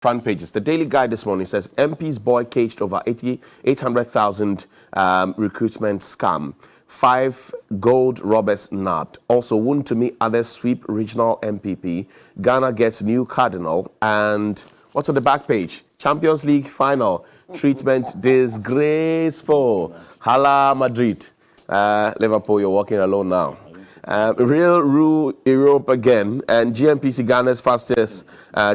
front pages. The Daily Guide this morning says MP's boy caged over 800,000 recruitment scam. 5 gold robbers nabbed. Also, wound to me others sweep regional NPP. Ghana gets new cardinal. And what's on the back page? Champions League final. Treatment disgraceful. Hala Madrid. Liverpool, you're walking alone now. Real rule Europe again, and GMPC Ghana's fastest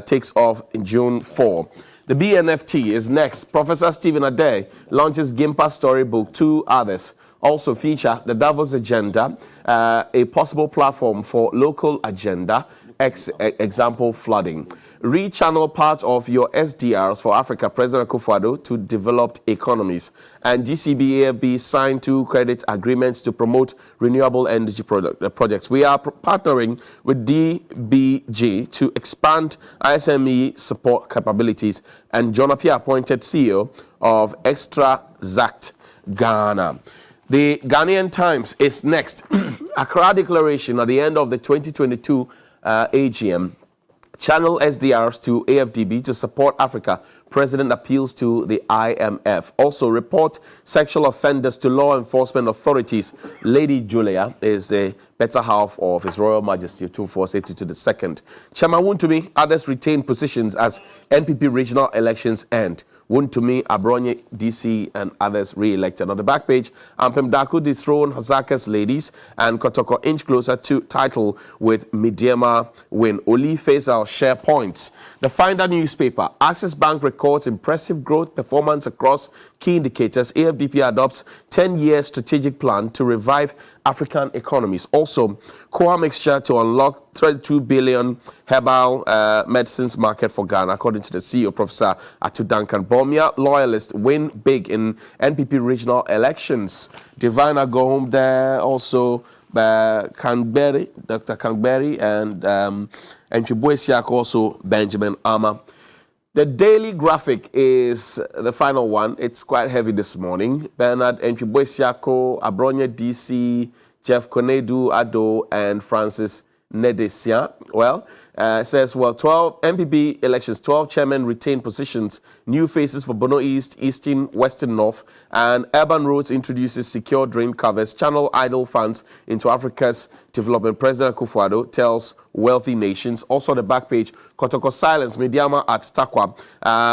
takes off in June 4. The BNFT is next. Professor Stephen Ade launches Gimpa Storybook. 2 others also feature the Davos Agenda, a possible platform for local agenda, example flooding. Rechannel part of your SDRs for Africa, President Akufo-Addo, to developed economies. And GCB-AFB signed 2 credit agreements to promote renewable energy projects. We are partnering with DBG to expand ISME support capabilities. And John Appiah appointed CEO of Extra Zact Ghana. The Ghanaian Times is next. Accra Declaration at the end of the 2022 AGM. Channel SDRs to AFDB to support Africa. President appeals to the IMF. Also report sexual offenders to law enforcement authorities. Lady Julia is the better half of His Royal Majesty Otumfuo Osei the second. Chema Wontumi, others retain positions as NPP regional elections end. Wontumi, Abronye, DC, and others re-elected. On the back page, Ampem Daku dethrone Hazaka's ladies and Kotoko inch closer to title with Midiema win. Oli Faisal share points. The Finder newspaper, Access Bank records impressive growth performance across key indicators. AFDP adopts 10-year strategic plan to revive African economies. Also, Koa mixture to unlock 32 billion herbal medicines market for Ghana, according to the CEO, Professor Atu Duncan. Bomia loyalists win big in NPP regional elections. Divina go home there. Also, Kangberry, Dr. Kangberry, and Chibuesiak, also Benjamin Ama. The Daily Graphic is the final one. It's quite heavy this morning. Bernard Enchibuesiako, Abronye DC, Jeff Konedu Ado, and Francis Nedesia. Well, says, 12 MPP elections, 12 chairmen retain positions, new faces for Bono East, Eastern, Western, North, and Urban Roads introduces secure drain covers, channel idle funds into Africa's development. President Akufo-Addo tells wealthy nations. Also on the back page, Kotoko silence, Mediama at Takwa,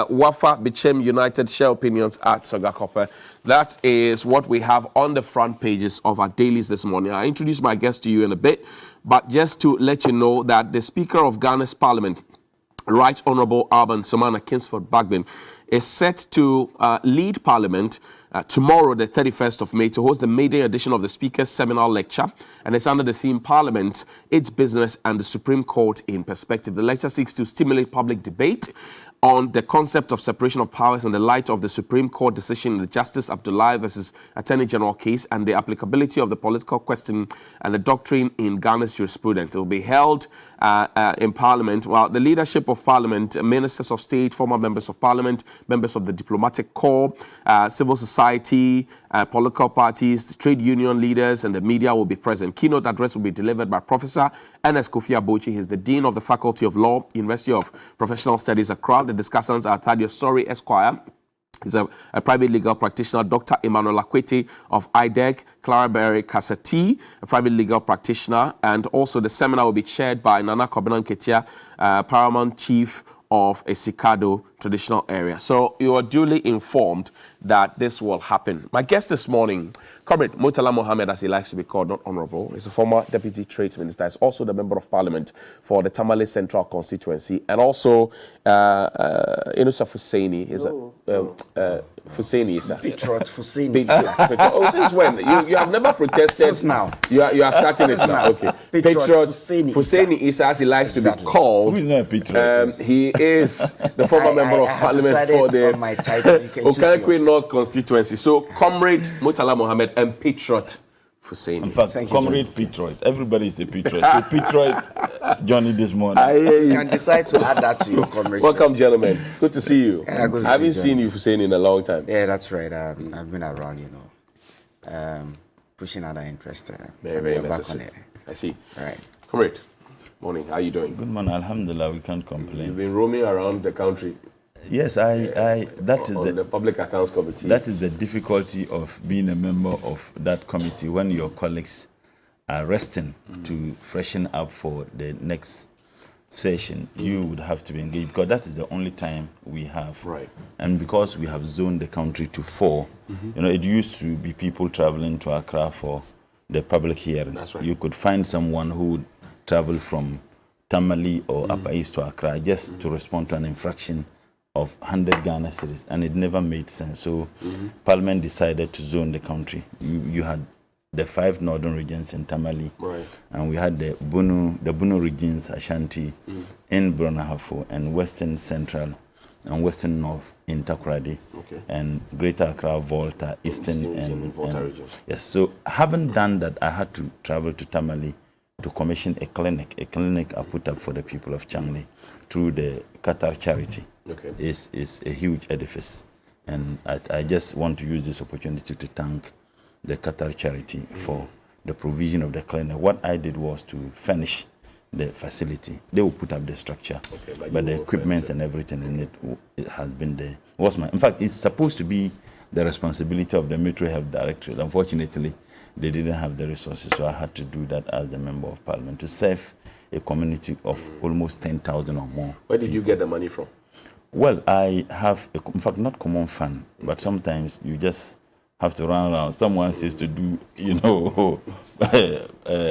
Wafa Bichem United share opinions at Sogakope. That is what we have on the front pages of our dailies this morning. I'll introduce my guest to you in a bit, but just to let you know that the Speaker of Ghana's Parliament, Right Honourable Alban Somana Kingsford Bagbin, is set to lead Parliament tomorrow, the 31st of May, to host the maiden edition of the Speaker's Seminar Lecture, and it's under the theme Parliament, Its Business and the Supreme Court in Perspective. The lecture seeks to stimulate public debate on the concept of separation of powers in the light of the Supreme Court decision in the Justice Abdullahi versus Attorney General case and the applicability of the political question and the doctrine in Ghana's jurisprudence. It will be held in Parliament. While the leadership of Parliament, ministers of state, former members of Parliament, members of the diplomatic corps, civil society, political parties, the trade union leaders, and the media will be present. Keynote address will be delivered by Professor Ernest Kofi Abochi. He's the Dean of the Faculty of Law, University of Professional Studies, Accra. The discussants are Thaddeus Sori, Esquire. He's a private legal practitioner. Dr. Emmanuel Akwete of IDEC, Clara Berry Kasati, a private legal practitioner. And also the seminar will be chaired by Nana Kobenan Ketia, Paramount Chief of a Sikado traditional area. So you are duly informed that this will happen. My guest this morning, Comrade Murtala Mohammed, as he likes to be called, not honorable, is a former Deputy Trades Minister. He's also the Member of Parliament for the Tamale Central Constituency. And also, Inusa Fuseni is Fuseni, sir. Petrot Fuseni. Oh, since when? You have never protested. Since now. You are starting it now. Okay. Petrot Fuseni is, as he likes to be called. Who is not Petrot? He is the former Member of Parliament for the Okankwe North Constituency. So, Comrade Murtala Mohammed and Petrot Fuseni. In fact, Comrade Petrot. Everybody is a Petrot. So, Petrot, Johnny this morning. You can decide to add that to your comrade. Welcome, gentlemen. Good to see you. Yeah, good to I haven't see you, seen you, Fuseni, in a long time. Yeah, that's right. I've been around, pushing other interests. Very necessary. I see. Right. Comrade. Morning. How are you doing? Good morning. Alhamdulillah, we can't complain. You've been roaming around the country. Yes, that is the Public Accounts Committee. That is the difficulty of being a member of that committee when your colleagues are resting to freshen up for the next session. You would have to be engaged because that is the only time we have. Right. And because we have zoned the country to 4, it used to be people traveling to Accra for the public hearing. That's right. You could find someone who would travel from Tamale or Upper East to Accra just to respond to an infraction of 100 Ghana cedis, and it never made sense. So Parliament decided to zone the country. You had the 5 northern regions in Tamale, right, and we had the Bunu regions, Ashanti, in Brunahafo, and Western Central and Western North in Takoradi, and Greater Accra, Volta, Eastern and Volta regions. Yes, so having done that, I had to travel to Tamale to commission a clinic I put up for the people of Changle through the Qatar charity. Is a huge edifice, and I just want to use this opportunity to thank the Qatar charity for the provision of the clinic. What I did was to furnish the facility. They will put up the structure, but the equipment and everything in it has been there. In fact, it's supposed to be the responsibility of the Metro Health Directorate. Unfortunately, they didn't have the resources, so I had to do that as the Member of Parliament to serve a community of almost 10,000 or more. Where did you get the money from? Well, I have, in fact, not common fund, but sometimes you just have to run around. Someone says to do, so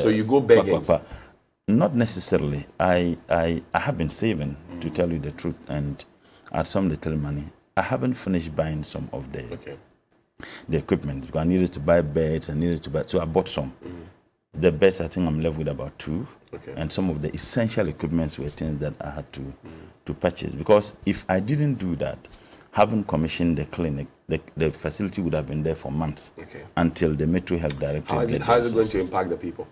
you go begging? Not necessarily. I have been saving, to tell you the truth, and I had some little money. I haven't finished buying some of the equipment because I needed to buy beds, so I bought some. The beds, I think I'm left with about 2. And some of the essential equipments were things that I had to purchase. Because if I didn't do that, having commissioned the clinic, the facility would have been there for months until the Metro Health Directorate. How is it going to impact the people?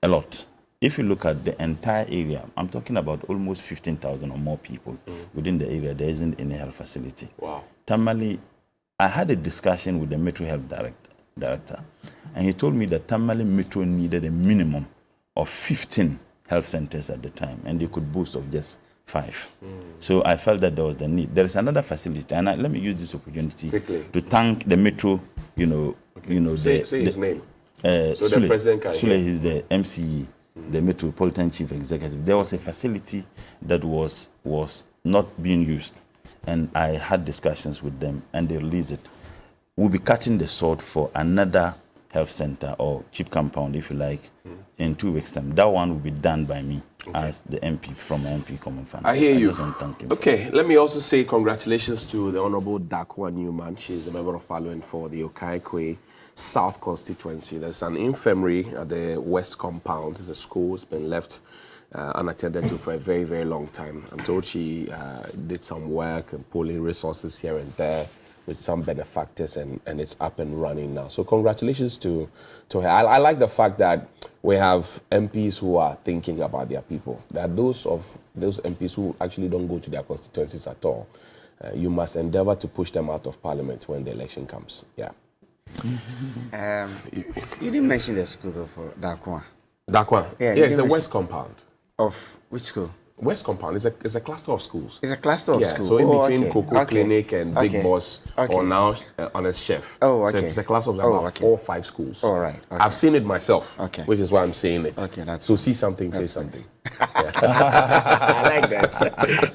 A lot. If you look at the entire area, I'm talking about almost 15,000 or more people within the area. There isn't any health facility. Wow. Tamale, I had a discussion with the Metro Health Director, and he told me that Tamale Metro needed a minimum of 15 health centers at the time, and they could boast of just 5. So I felt that there was the need. There is another facility, and let me use this opportunity to thank the Metro. Say his name. So Sule, the president can Sule is the MCE, the Metropolitan Chief Executive. There was a facility that was not being used, and I had discussions with them, and they released it. We'll be cutting the sword for another health center or cheap compound, if you like, in 2 weeks' time. That one will be done by me as the MP from MP Common Fund. I hear you. Just want to thank him. Okay, let me also say congratulations to the Honorable Dakwa Newman. She's a Member of Parliament for the Okaikwe South Constituency. There's an infirmary at the West Compound. It's a school. It's been left unattended to for a very, very long time. I'm told she did some work and pulling resources here and there with some benefactors, and it's up and running now. So congratulations to her. I like the fact that we have MPs who are thinking about their people. There are those MPs who actually don't go to their constituencies at all. You must endeavor to push them out of Parliament when the election comes. Yeah. You didn't mention the school though for Dakwa. Dakwa? Yeah, it's the West Compound. Of which school? West Compound is a cluster of schools. It's a cluster of schools. So in between Cocoa Clinic and Big Boss, or now Honest Chef. Oh, okay. So it's a cluster of about 4 or 5 schools. All right. Okay. I've seen it myself, which is why I'm saying it. Okay, that's so see something, say something. Nice. I like that.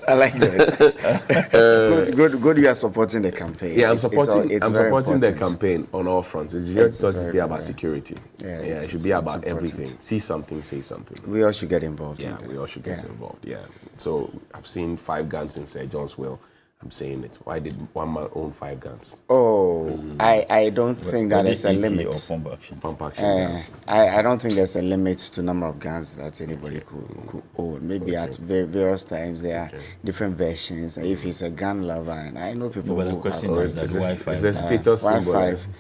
I like that. Good. You are supporting the campaign. Yeah, I'm supporting the important. campaign on all fronts. It's just not to be about security. Yeah, it should be about everything. See something, say something. We all should get involved. Yeah, we all should get involved. Yeah. So I've seen 5 guns in St. John's Will. I'm saying it. Why did one man own 5 guns? Oh, I don't think that there's a limit. Pump action. I don't think there's a limit to number of guns that anybody could own. Maybe at various times there are different versions. If it's a gun lover, and I know people who have is that Wi-Fi. Is there status symbol? Wi-Fi.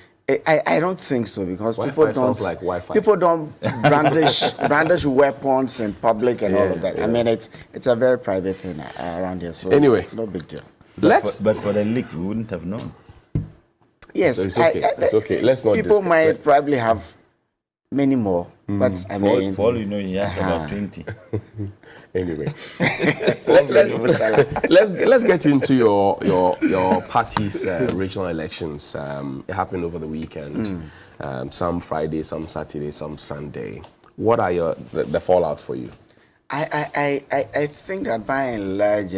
I don't think so, because Wi-Fi people don't brandish weapons in public and all of that. Yeah. I mean, it's a very private thing around here, so anyway, it's no big deal. But for the leak, we wouldn't have known. Yes, so it's okay. Let's not. People might probably have many more But I mean, For all you know, he has about 20. Anyway, let's get into your party's regional elections. It happened over the weekend. Some Friday, some Saturday, some Sunday. What are the fallouts for you? I think that by and large,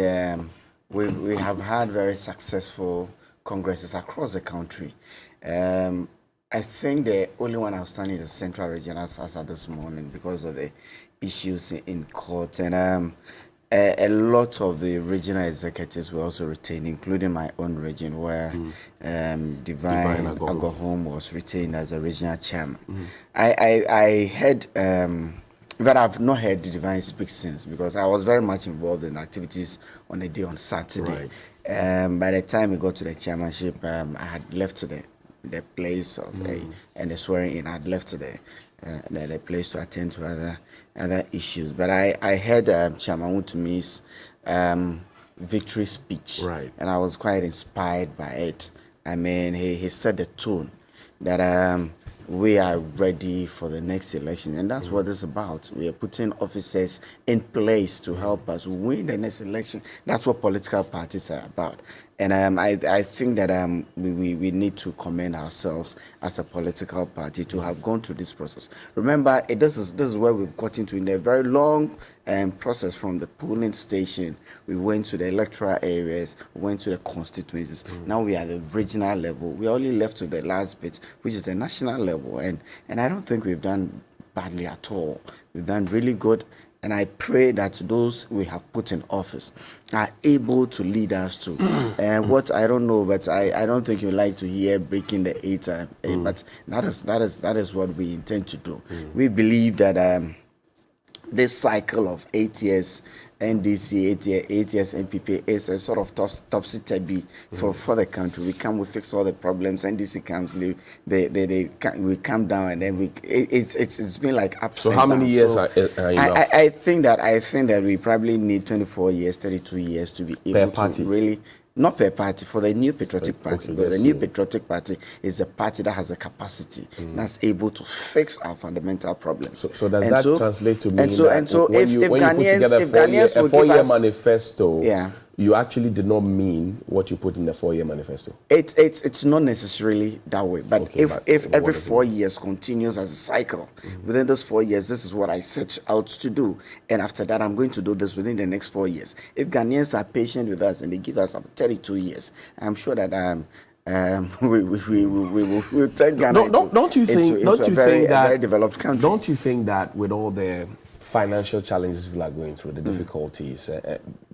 we have had very successful congresses across the country. I think the only one outstanding is the Central Region as at this morning because of the issues in court. And a lot of the regional executives were also retained, including my own region, where Divine Agohom was retained as a regional chairman. I heard, but I've not heard Divine speak since because I was very much involved in activities on the day on Saturday. Right. By the time we got to the chairmanship, I had left to the place of and the swearing in. I had left to the place to attend to other issues. But I heard Chairman Wutumi's victory speech, right, and I was quite inspired by it. I mean, he set the tone that we are ready for the next election, and that's what it's about. We are putting officers in place to help us win the next election. That's what political parties are about. And I think that we need to commend ourselves as a political party to have gone through this process. Remember, this is where we've got into in a very long process from the polling station. We went to the electoral areas, we went to the constituencies. Now we are at the regional level. We only left to the last bit, which is the national level. And I don't think we've done badly at all. We've done really good. And I pray that those we have put in office are able to lead us to what I don't know, but I don't think you like to hear breaking the eight. But that is what we intend to do. We believe that this cycle of 8 years NDC, 8 years NPP is a sort of topsy-turvy for the country. We fix all the problems. NDC comes, we come down, and then it's been like ups and downs. So how many years are enough? I think that we probably need 24 years, 32 years to be able to really. Not per party, for the New Patriotic Party, because the New Patriotic Party is a party that has a capacity that's able to fix our fundamental problems. So does that translate to mean if Ghanaians a will four-year give us manifesto, you actually did not mean what you put in the 4-year manifesto? It's not necessarily that way, but if every 4 years continues as a cycle, within those 4 years, this is what I set out to do, and after that, I'm going to do this within the next 4 years. If Ghanaians are patient with us and they give us 32 years, I'm sure that we will turn Ghana into a very developed country. Don't you think that with all the financial challenges people are going through, the difficulties,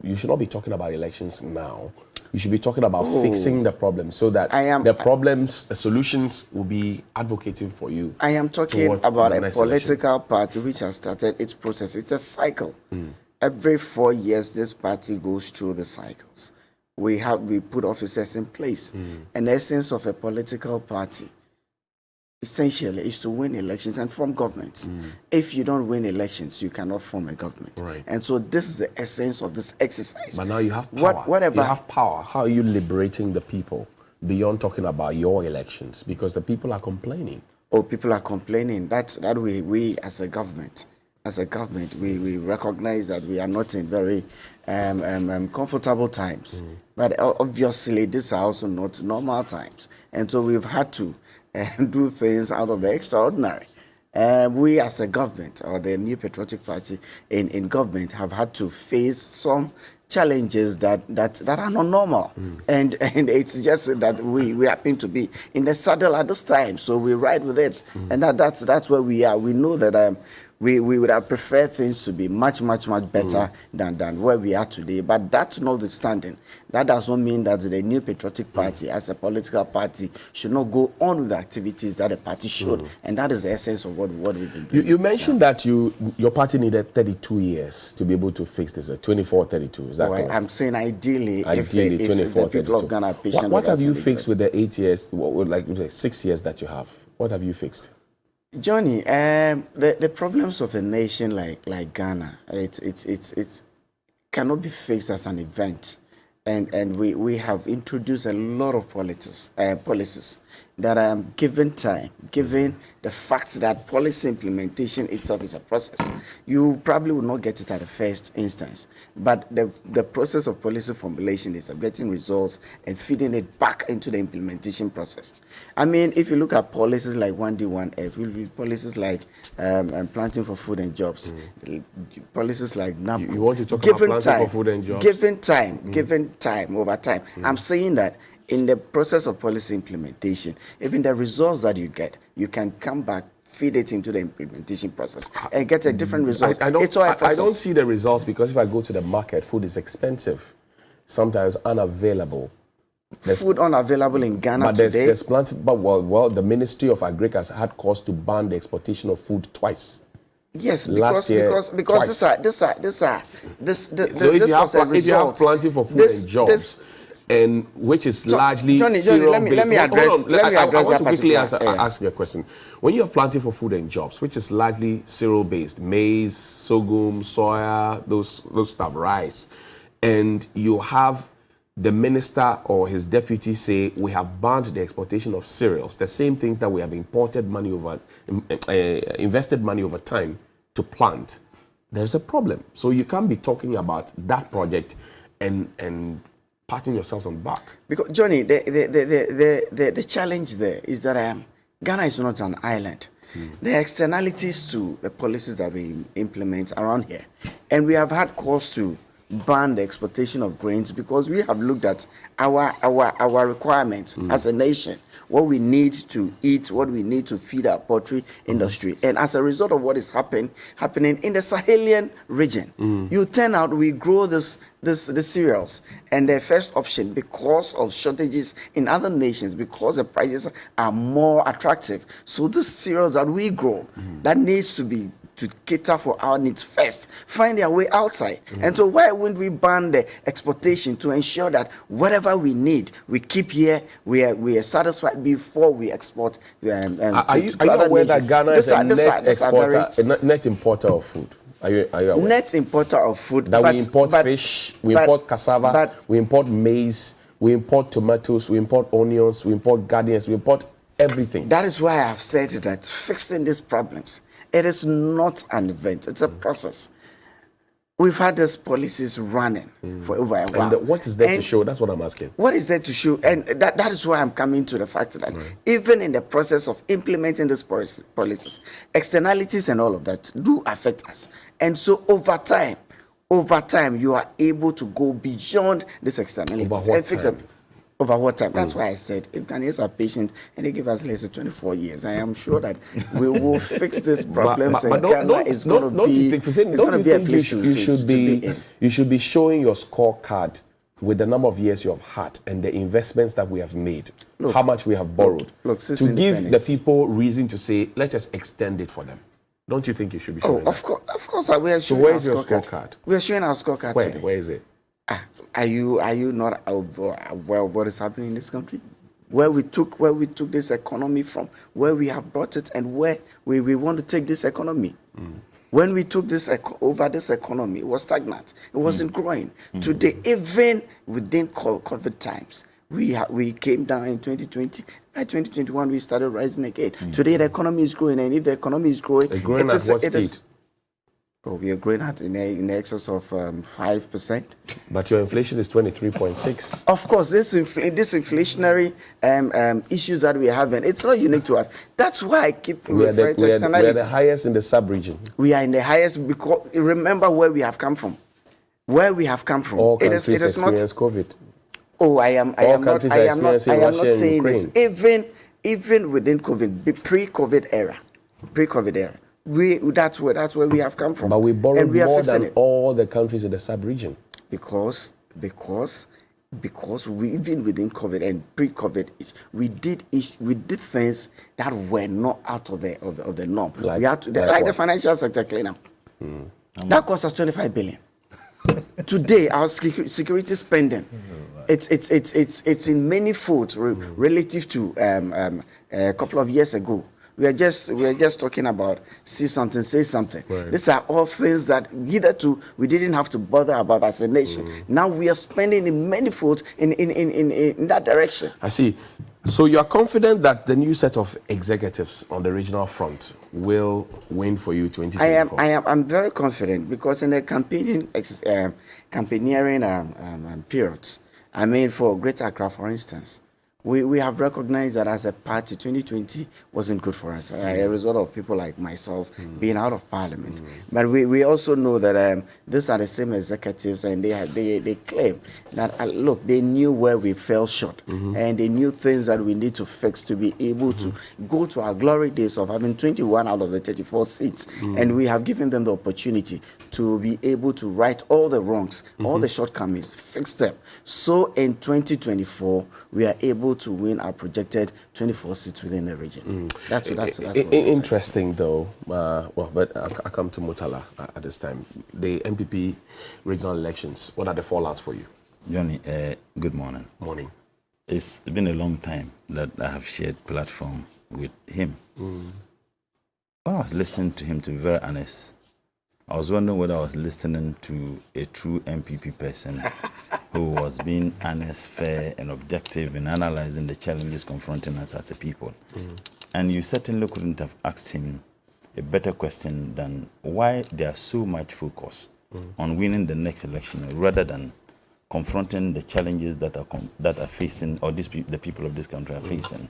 you should not be talking about elections now. You should be talking about fixing the problems so that the solutions will be advocating for you. I am talking about a political party which has started its process. It's a cycle. Every 4 years, this party goes through the cycles. We put officers in place. And the essence of a political party essentially is to win elections and form governments. If you don't win elections, you cannot form a government. Right. And so this is the essence of this exercise. But now you have power. You have power. How are you liberating the people beyond talking about your elections? Because the people are complaining. Oh, people are complaining. That we as a government, we recognize that we are not in very comfortable times. But obviously, these are also not normal times. And so we've had to do things out of the extraordinary. We as a government, or the New Patriotic Party in government, have had to face some challenges that are not normal. And it's just that we happen to be in the saddle at this time, so we ride with it. And that's where we are. We know that we would have preferred things to be much better than where we are today. But that's notwithstanding, that does not mean that the New Patriotic Party as a political party should not go on with the activities that the party should. And that is the essence of what we've been doing. You mentioned that your party needed 32 years to be able to fix this, 24, 32. Is that correct? I'm saying ideally if 24, the people of Ghana are patient. What have you fixed with the 8 years, like 6 years that you have? What have you fixed? Johnny, the problems of a nation like Ghana, it cannot be fixed as an event. and we have introduced a lot of policies that given time, given the fact that policy implementation itself is a process. You probably will not get it at the first instance, but the process of policy formulation is of getting results and feeding it back into the implementation process. I mean, if you look at policies like 1D, 1F, policies like planting for food and jobs, policies like NABCO. You want to talk about planting for food and jobs? Given time, over time. I'm saying that in the process of policy implementation, even the results that you get, you can come back, feed it into the implementation process, and get a different result. I don't see the results because if I go to the market, food is expensive, sometimes unavailable. Food unavailable in Ghana today. There's planting, but well, the Ministry of Agriculture has had cause to ban the exportation of food twice. Yes, because this if you have planting for food and jobs, and which is largely Johnny, let me address. I want to quickly ask you a question. When you have planting for food and jobs, which is largely cereal-based, maize, sorghum, soya, those stuff, rice, and you have the minister or his deputy say we have banned the exportation of cereals, the same things that we have invested money over time to plant, there's a problem. So you can't be talking about that project and patting yourselves on the back. Because Johnny, the challenge there is that Ghana is not an island. The externalities to the policies that we implement around here, and we have had cause to ban the exportation of grains because we have looked at our requirements as a nation, what we need to eat, what we need to feed our poultry industry. And as a result of what is happening in the Sahelian region, you turn out we grow the cereals, and the first option, because of shortages in other nations, because the prices are more attractive. So the cereals that we grow, that needs to cater for our needs first, find their way outside. And so why wouldn't we ban the exportation to ensure that whatever we need, we keep here, we are satisfied before we export are you aware that Ghana is a net importer of food? Are you aware? Net importer of food. That we import fish, we import cassava, we import maize, we import tomatoes, we import onions, we import gardens, we import everything. That is why I have said that fixing these problems, it is not an event, it's a process. We've had these policies running for over a while. And what is there to show? That's what I'm asking. What is there to show? And that is why I'm coming to the fact that even in the process of implementing these policies, externalities and all of that do affect us. And so over time, you are able to go beyond these externalities and fix it. Over what time? That's why I said, if Ghanaians are patient and they give us less than 24 years, I am sure that we will fix these problems, and Ghana is going to be a place to be in. You should be showing your scorecard with the number of years you have had and the investments that we have made, how much we have borrowed, to give the people reason to say, let us extend it for them. Don't you think you should be showing of course, we are showing our scorecard. We are showing our scorecard today. Where is it? Are you not aware of what is happening in this country? Where we took this economy from, where we have brought it, and where we want to take this economy. When we took this economy, it was stagnant. It wasn't growing. Today, even within COVID times, we came down in 2020. By 2021, we started rising again. Today, the economy is growing, and if the economy is growing, it is. We are growing at in excess of 5%. But your inflation is 23.6. Of course, this inflationary issues that we are having, it's not unique to us. That's why I keep referring to externalities. We are the highest in the sub-region. We are in the highest because remember where we have come from. Where we have come from. All countries experience COVID. Oh, I am not saying it. Even within COVID, pre-COVID era. That's where we have come from. But we borrowed more than all the countries in the sub-region. Because we, even within COVID and pre-COVID, we did things that were not out of the norm. Like the financial sector cleanup. That cost us 25 billion. Today, our security spending, it's in many folds relative to a couple of years ago. we are just talking about see something, say something. Right. These are all things that we didn't have to bother about as a nation. Now we are spending in many folds in that direction. I see. So you are confident that the new set of executives on the regional front will win for you 2024? I'm very confident, because in the campaigning periods, I mean, for Greater Accra, for instance, we have recognized that as a party, 2020 wasn't good for us, a result of people like myself being out of parliament. But we also know that these are the same executives, and they claim that, look, they knew where we fell short, and they knew things that we need to fix to be able to go to our glory days of having 21 out of the 34 seats. And we have given them the opportunity to be able to right all the wrongs, all the shortcomings, fix them. So in 2024, we are able to win our projected 24 seats within the region. That's what interesting, though. But I come to Murtala at this time. The NPP regional elections, what are the fallouts for you? Johnny, good morning. Morning. It's been a long time that I have shared platform with him. When I was listening to him, to be very honest, I was wondering whether I was listening to a true NPP person who was being honest, fair, and objective in analyzing the challenges confronting us as a people. And you certainly couldn't have asked him a better question than why there is so much focus on winning the next election rather than confronting the challenges that are facing, or the people of this country are facing.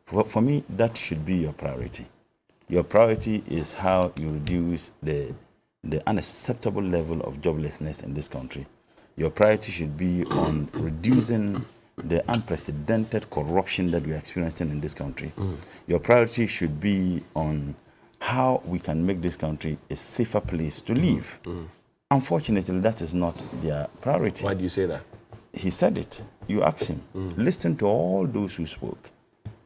For me, that should be your priority. Your priority is how you reduce the unacceptable level of joblessness in this country. Your priority should be on reducing the unprecedented corruption that we are experiencing in this country. Your priority should be on how we can make this country a safer place to live. Unfortunately, that is not their priority. Why do you say that? He said it. You asked him. Listen to all those who spoke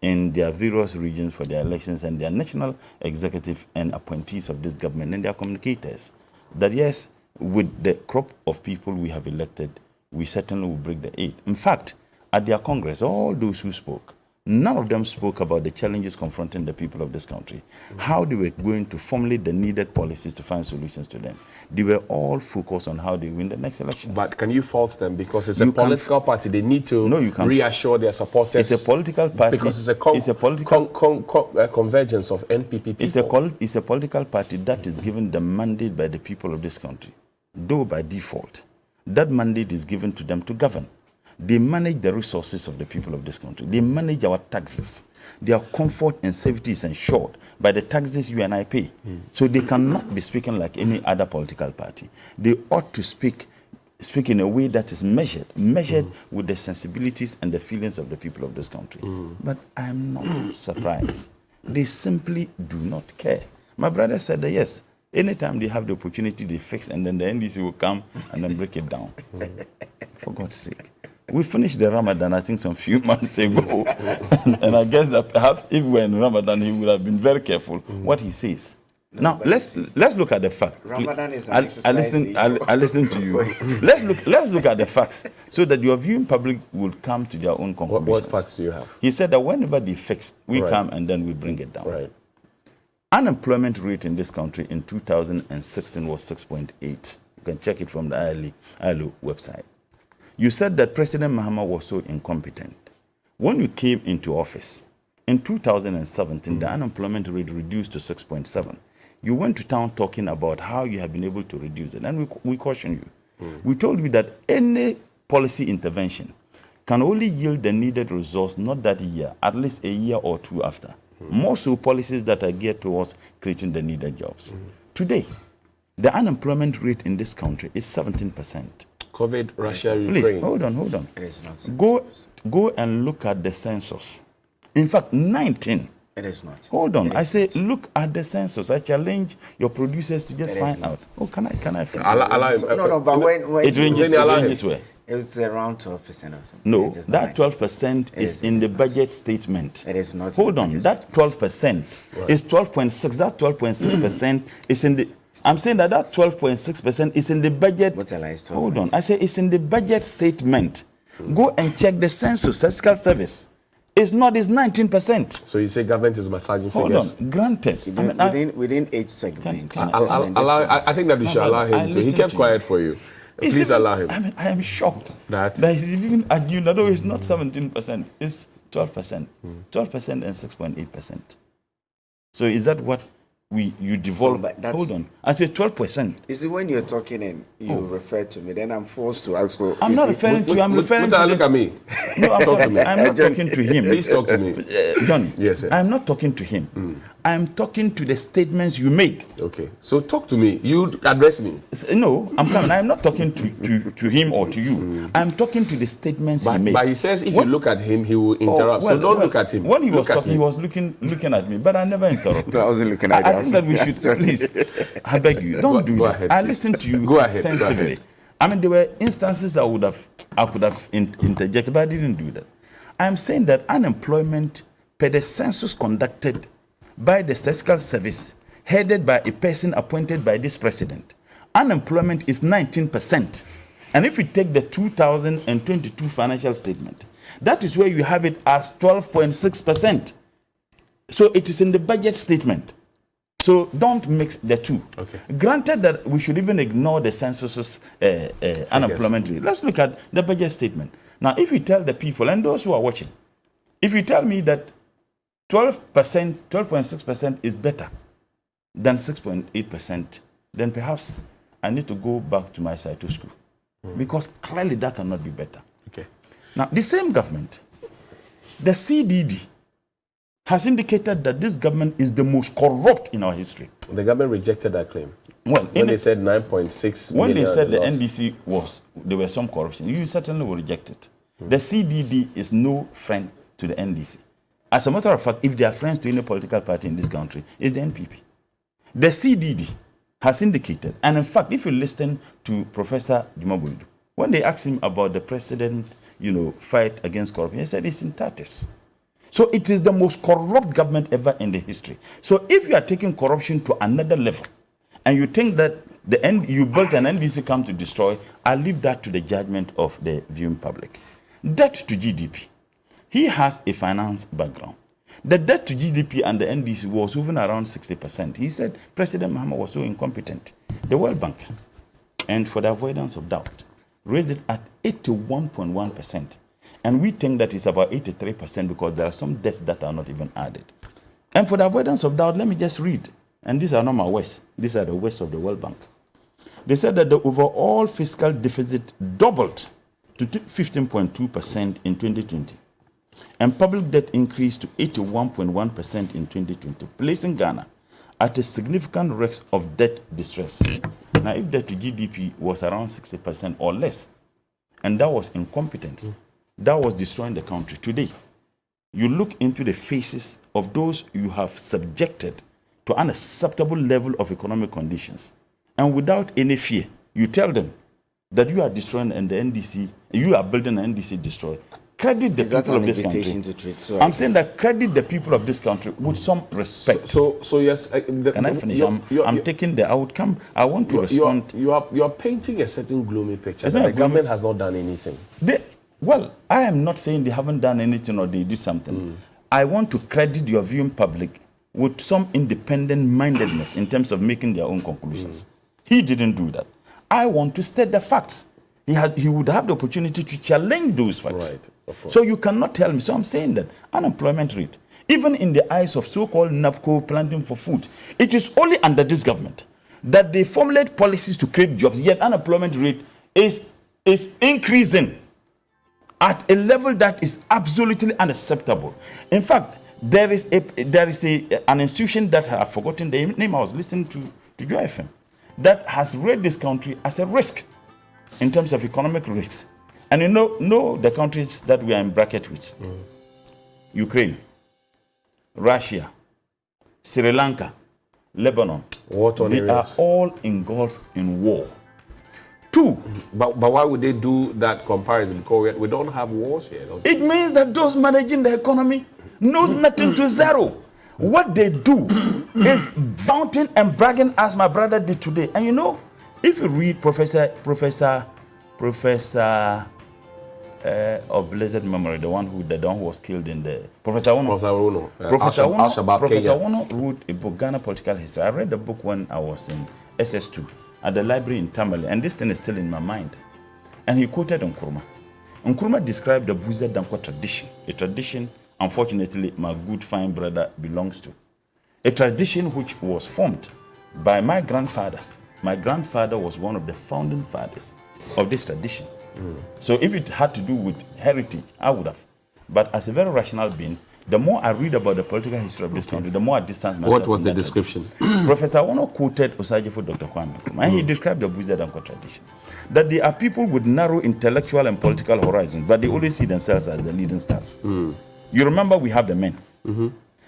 in their various regions for their elections, and their national executive and appointees of this government and their communicators, that yes, with the crop of people we have elected, we certainly will break the 8. In fact, at their Congress, all those who spoke, none of them spoke about the challenges confronting the people of this country, how they were going to formulate the needed policies to find solutions to them. They were all focused on how they win the next elections. But can you fault them? Because it's a political party. They need to reassure their supporters. It's a political party. Because it's a political convergence of NPP people. It's a political party that is given the mandate by the people of this country, though by default. That mandate is given to them to govern. They manage the resources of the people of this country. They manage our taxes. Their comfort and safety is ensured by the taxes you and I pay. So they cannot be speaking like any other political party. They ought to speak in a way that is measured with the sensibilities and the feelings of the people of this country. But I am not surprised. They simply do not care. My brother said that yes, anytime they have the opportunity, they fix, and then the NDC will come and then break it down. For God's sake. We finished the Ramadan, I think, some few months ago. And I guess that perhaps if we were in Ramadan, he would have been very careful what he says. Now, let's look at the facts. Ramadan is an exercise. I listen to you. Let's look at the facts so that your viewing public will come to their own conclusions. What facts do you have? He said that whenever they fix, we come and then we bring it down. Right. Unemployment rate in this country in 2016 was 6.8. You can check it from the ILO website. You said that President Mahama was so incompetent. When you came into office, in 2017, the unemployment rate reduced to 6.7. You went to town talking about how you have been able to reduce it, and we cautioned you. We told you that any policy intervention can only yield the needed results not that year, at least a year or two after. More so policies that are geared towards creating the needed jobs. Today, the unemployment rate in this country is 17%. COVID, Russia, Ukraine. Please, hold on. It is not. Go and look at the census. In fact, 19. It is not. Hold on. I say, look at the census. I challenge your producers to just find out. Oh, can I finish? No, but when it ranges where? It's around 12% or something. No, that 12% is in the budget statement. It is not. Hold on. That 12% is 12.6. That 12.6% is in the... I'm saying that 12.6% is in the budget. Hold on. I say it's in the budget statement. Go and check the census, statistical service. It's not, it's 19%. So you say government is massaging Hold figures? on, granted. Within 8 segments. I think that you should allow him to. He kept quiet for you. Please allow him. I am shocked that he's even arguing that it's not 17%, it's 12%. 12% and 6.8%. So is that what you devolve? Hold on. I say 12%. You see, when you're talking and you refer to me, then I'm forced to ask. I'm not referring to you. I'm referring to look at me. No, I'm not talking to him. Please talk to me. Johnny, yes, sir. I'm not talking to him. I'm talking to the statements you made. Okay. So talk to me. You address me. No, I'm coming. I'm not talking to him or to you. I'm talking to the statements he made. But he says if you look at him, he will interrupt. So don't look at him. When he was talking, he was looking at me, but I never interrupted. I wasn't looking at you. I think that we should, please, I beg you, don't do this. I listened to you extensively. I mean, there were instances I could have interjected, but I didn't do that. I'm saying that unemployment, per the census conducted by the Statistical Service, headed by a person appointed by this president, unemployment is 19%. And if you take the 2022 financial statement, that is where you have it as 12.6%. So it is in the budget statement. So don't mix the two. Okay. Granted that we should even ignore the census's unemployment rate. Let's look at the budget statement. Now, if you tell the people and those who are watching, if you tell me that 12.6% is better than 6.8%, then perhaps I need to go back to my side to school. Because clearly that cannot be better. Okay. Now, the same government, the CDD, has indicated that this government is the most corrupt in our history. The government rejected that claim. Well, when they said 9.6 when million they said the loss. NDC there were some corruption, you certainly will reject it. The CDD is no friend to the NDC. As a matter of fact, if they are friends to any political party in this country, it's the NPP. The CDD has indicated, and in fact, if you listen to Professor Jumabuidu, when they asked him about the president, fight against corruption, he said it's in tatters. So it is the most corrupt government ever in the history. So if you are taking corruption to another level, and you think that you built an NDC come to destroy, I'll leave that to the judgment of the viewing public. Debt to GDP. He has a finance background. The debt to GDP and the NDC was moving around 60%. He said President Mahama was so incompetent. The World Bank, and for the avoidance of doubt, raised it at 81.1%. And we think that it's about 83% because there are some debts that are not even added. And for the avoidance of doubt, let me just read. And these are not my words. These are the words of the World Bank. They said that the overall fiscal deficit doubled to 15.2% in 2020. And public debt increased to 81.1% in 2020, placing Ghana at a significant risk of debt distress. Now, if debt to GDP was around 60% or less, and that was incompetence, that was destroying the country. Today, you look into the faces of those you have subjected to unacceptable level of economic conditions, and without any fear, you tell them that you are destroying and the NDC, you are building an NDC destroy. Credit the people of this country. I'm saying that credit the people of this country with some respect. So yes. Can I finish? I'm taking the outcome. I want to respond. You are painting a certain gloomy picture. The government has not done anything. Well, I am not saying they haven't done anything or they did something. I want to credit your viewing public with some independent mindedness in terms of making their own conclusions. He didn't do that. I want to state the facts. He would have the opportunity to challenge those facts. Right, of course. So you cannot tell me. So I'm saying that unemployment rate, even in the eyes of so-called NABCO planting for food, it is only under this government that they formulate policies to create jobs, yet unemployment rate is increasing at a level that is absolutely unacceptable. In fact, there is an institution that I have forgotten the name. I was listening to Joy FM that has rated this country as a risk in terms of economic risks. And you know the countries that we are in bracket with. Ukraine, Russia, Sri Lanka, Lebanon. They are all engulfed in war. Two. But why would they do that comparison? Because we don't have wars here. It means that those managing the economy knows nothing to zero. What they do is vaunting and bragging as my brother did today. And if you read Professor of blessed memory, the one who was killed in the Professor Ono. Professor Ono. Professor Ono wrote a book, Ghana Political History. I read the book when I was in SS2 at the library in Tamale, and this thing is still in my mind. And he quoted Nkrumah. Nkrumah described the Buza Danko tradition, a tradition, unfortunately, my good fine brother belongs to. A tradition which was formed by my grandfather. My grandfather was one of the founding fathers of this tradition. So if it had to do with heritage, I would have. But as a very rational being, the more I read about the political history of this country, the more I distance myself. What was the description? Professor Ono quoted Osajifo Dr. Kwame Nkrumah, and he described the Buza Danko tradition. That there are people with narrow intellectual and political horizons, but they always see themselves as the leading stars. You remember we have the men.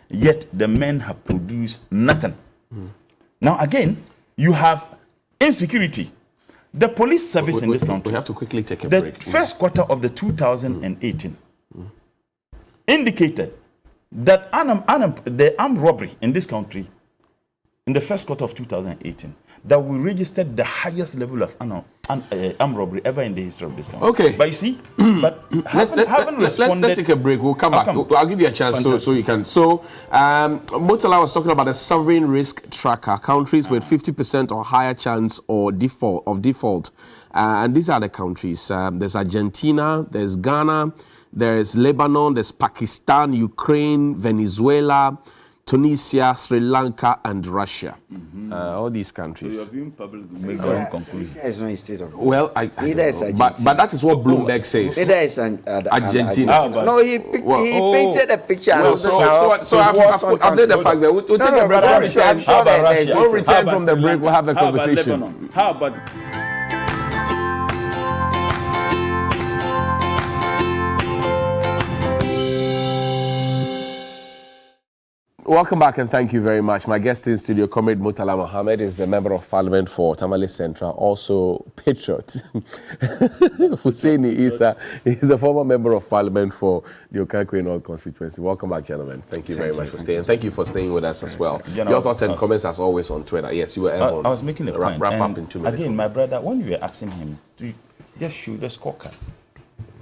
Yet the men have produced nothing. Now again, you have insecurity. The police service in this country. We have to quickly take a break. The first quarter of the 2018 indicated that the armed robbery in this country, in the first quarter of 2018, that we registered the highest level of armed robbery ever in the history of this country. Okay. But you see, let's take a break. We'll come back. I'll give you a chance so you can. So, Motala was talking about a sovereign risk tracker, countries with 50% or higher chance or default. And these are the countries. There's Argentina, there's Ghana, there's Lebanon, there's Pakistan, Ukraine, Venezuela, Tunisia, Sri Lanka, and Russia. All these countries. So you're being public to make your own conclusion. It's not a state of well, I but that is what Bloomberg says. Either is Argentina. No, he painted a picture. So I've update the fact that we'll take a break. We'll return from the break. We'll have a conversation. How about Welcome back and thank you very much. My guest in studio, Comrade Murtala Mohammed, is the Member of Parliament for Tamale Central, also patriot. Husseini Isa is a former Member of Parliament for the Okankwe North Constituency. Welcome back, gentlemen. Thank you very much for staying. Thank you for staying with us as well. Your thoughts and comments as always on Twitter. Yes, you were I was making a point. Wrap up in 2 minutes. Again, my brother, when you were asking him to just shoot the scorecard,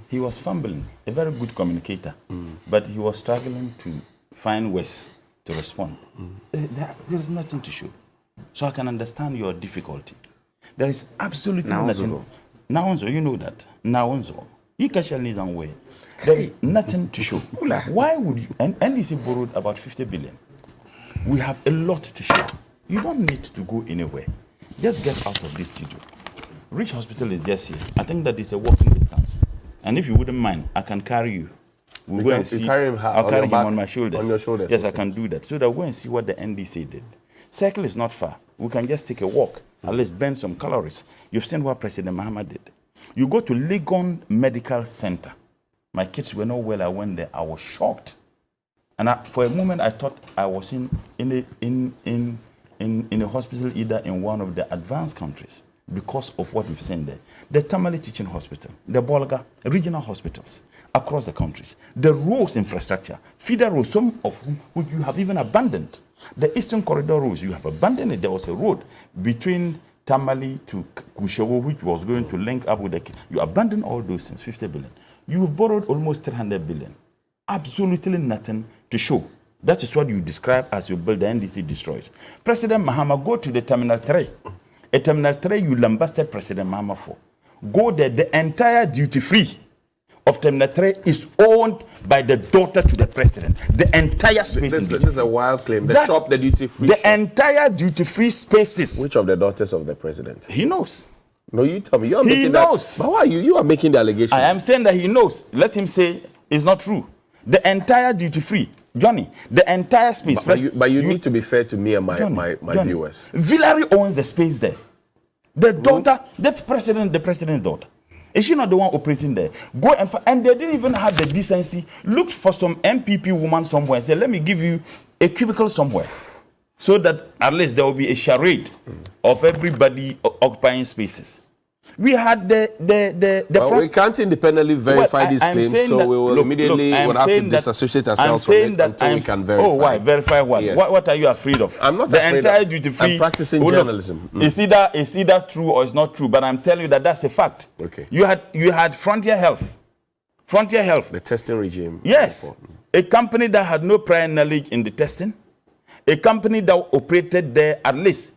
he was fumbling, a very good communicator, but he was struggling to find ways to respond. There is nothing to show. So I can understand your difficulty. There is absolutely nothing. Naonzo, you know that. Naonzo. There is nothing to show. Why would you? And NDC borrowed about 50 billion. We have a lot to show. You don't need to go anywhere. Just get out of this studio. Rich Hospital is just here. I think that it's a walking distance. And if you wouldn't mind, I can carry you. We'll go and see. I'll carry him on my shoulders. On your shoulders. Yes, I can do that. So that we'll go and see what the NDC did. Circle is not far. We can just take a walk. At least burn some calories. You've seen what President Mahama did. You go to Legon Medical Center. My kids were not well. I went there. I was shocked. And for a moment, I thought I was in a hospital, either in one of the advanced countries, because of what we've seen there. The Tamale Teaching Hospital, the Bolga, regional hospitals across the countries, the roads infrastructure, feeder roads, some of which you have even abandoned. The Eastern Corridor roads, you have abandoned it. There was a road between Tamale to Kushawo, which was going to link up with the... You abandoned all those things, 50 billion. You've borrowed almost 300 billion. Absolutely nothing to show. That is what you describe as you build the NDC destroys. President Mahama, go to the Terminal 3. A Terminal 3 you lambasted President Mahama for. Go there, the entire duty-free of Terminal 3 is owned by the daughter to the president. The entire space in This is a wild claim. The duty-free The entire duty-free spaces. Which of the daughters of the president? He knows. No, you tell me. He knows. But why are you? You are making the allegation. I am saying that he knows. Let him say it's not true. The entire duty-free, Johnny, the entire space. But you need to be fair to me and my viewers. Villari owns the space there. The daughter, the president's daughter. Is she not the one operating there? Go and they didn't even have the decency. Look for some NPP woman somewhere and say, let me give you a cubicle somewhere. So that at least there will be a charade of everybody occupying spaces. We had we can't independently verify these claims, so we will immediately have to disassociate ourselves from it until we can verify. Oh, why? Verify what? Yes. What are you afraid of? I'm not the afraid entire of, duty-free. I'm practicing journalism. It's either true or it's not true, but I'm telling you that that's a fact. Okay. You had Frontier Health Frontier Health. The testing regime. Yes. A company that had no prior knowledge in the testing. A company that operated there at least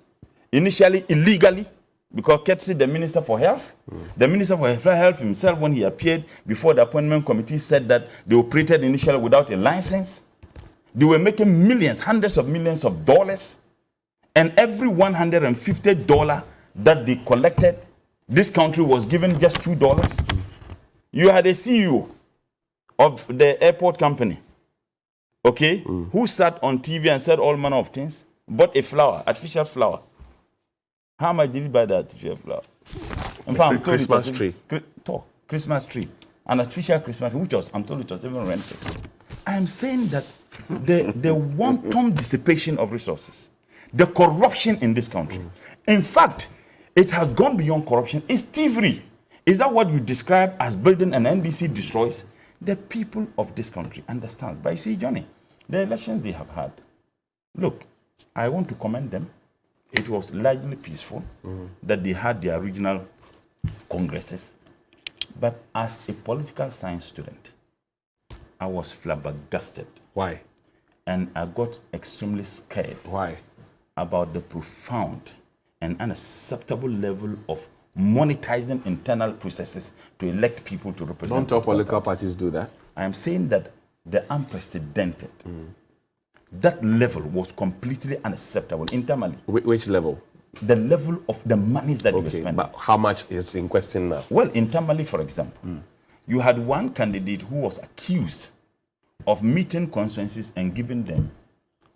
initially illegally, because courtesy the Minister for Health. The Minister for Health himself, when he appeared before the appointment committee, said that they operated initially without a license. They were making millions, hundreds of millions of dollars. And every $150 that they collected, this country was given just $2. You had a CEO of the airport company, okay, who sat on TV and said all manner of things, bought a flower, artificial flower. How much did he buy the artificial flower? In fact, I'm told Christmas tree. Christmas tree. An artificial Christmas tree, which was, I'm told it was even rented. I am saying that the wanton dissipation of resources, the corruption in this country, in fact, it has gone beyond corruption. It's thievery. Is that what you describe as building an NBC destroys? The people of this country understand. But you see, Johnny, the elections they have had, look, I want to commend them. It was largely peaceful that they had their regional congresses. But as a political science student, I was flabbergasted. Why? And I got extremely scared. Why? About the profound and unacceptable level of monetizing internal processes to elect people to represent. Don't all political parties do that? I am saying that the unprecedented, that level was completely unacceptable internally. Which level? The level of the monies that you were spending. But how much is in question now? Well, internally, for example, you had one candidate who was accused of meeting constituencies and giving them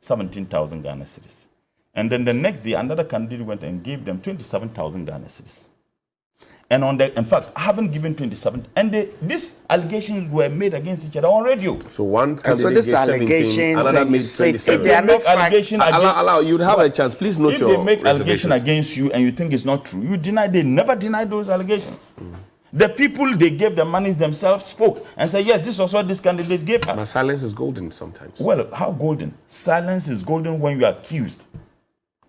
17,000 Ghana cedis. And then the next day, another candidate went and gave them 27,000 Ghana cedis. And in fact, I haven't given 27. And these allegations were made against each other on radio. So one candidate so these allegations, another made if they are not allegation allow you'd have a chance. Please note your if they make allegation against you and you think it's not true, you deny. They never deny those allegations. The people they gave the monies themselves spoke and said, yes, this was what this candidate gave us. But silence is golden sometimes. Well, how golden? Silence is golden when you are accused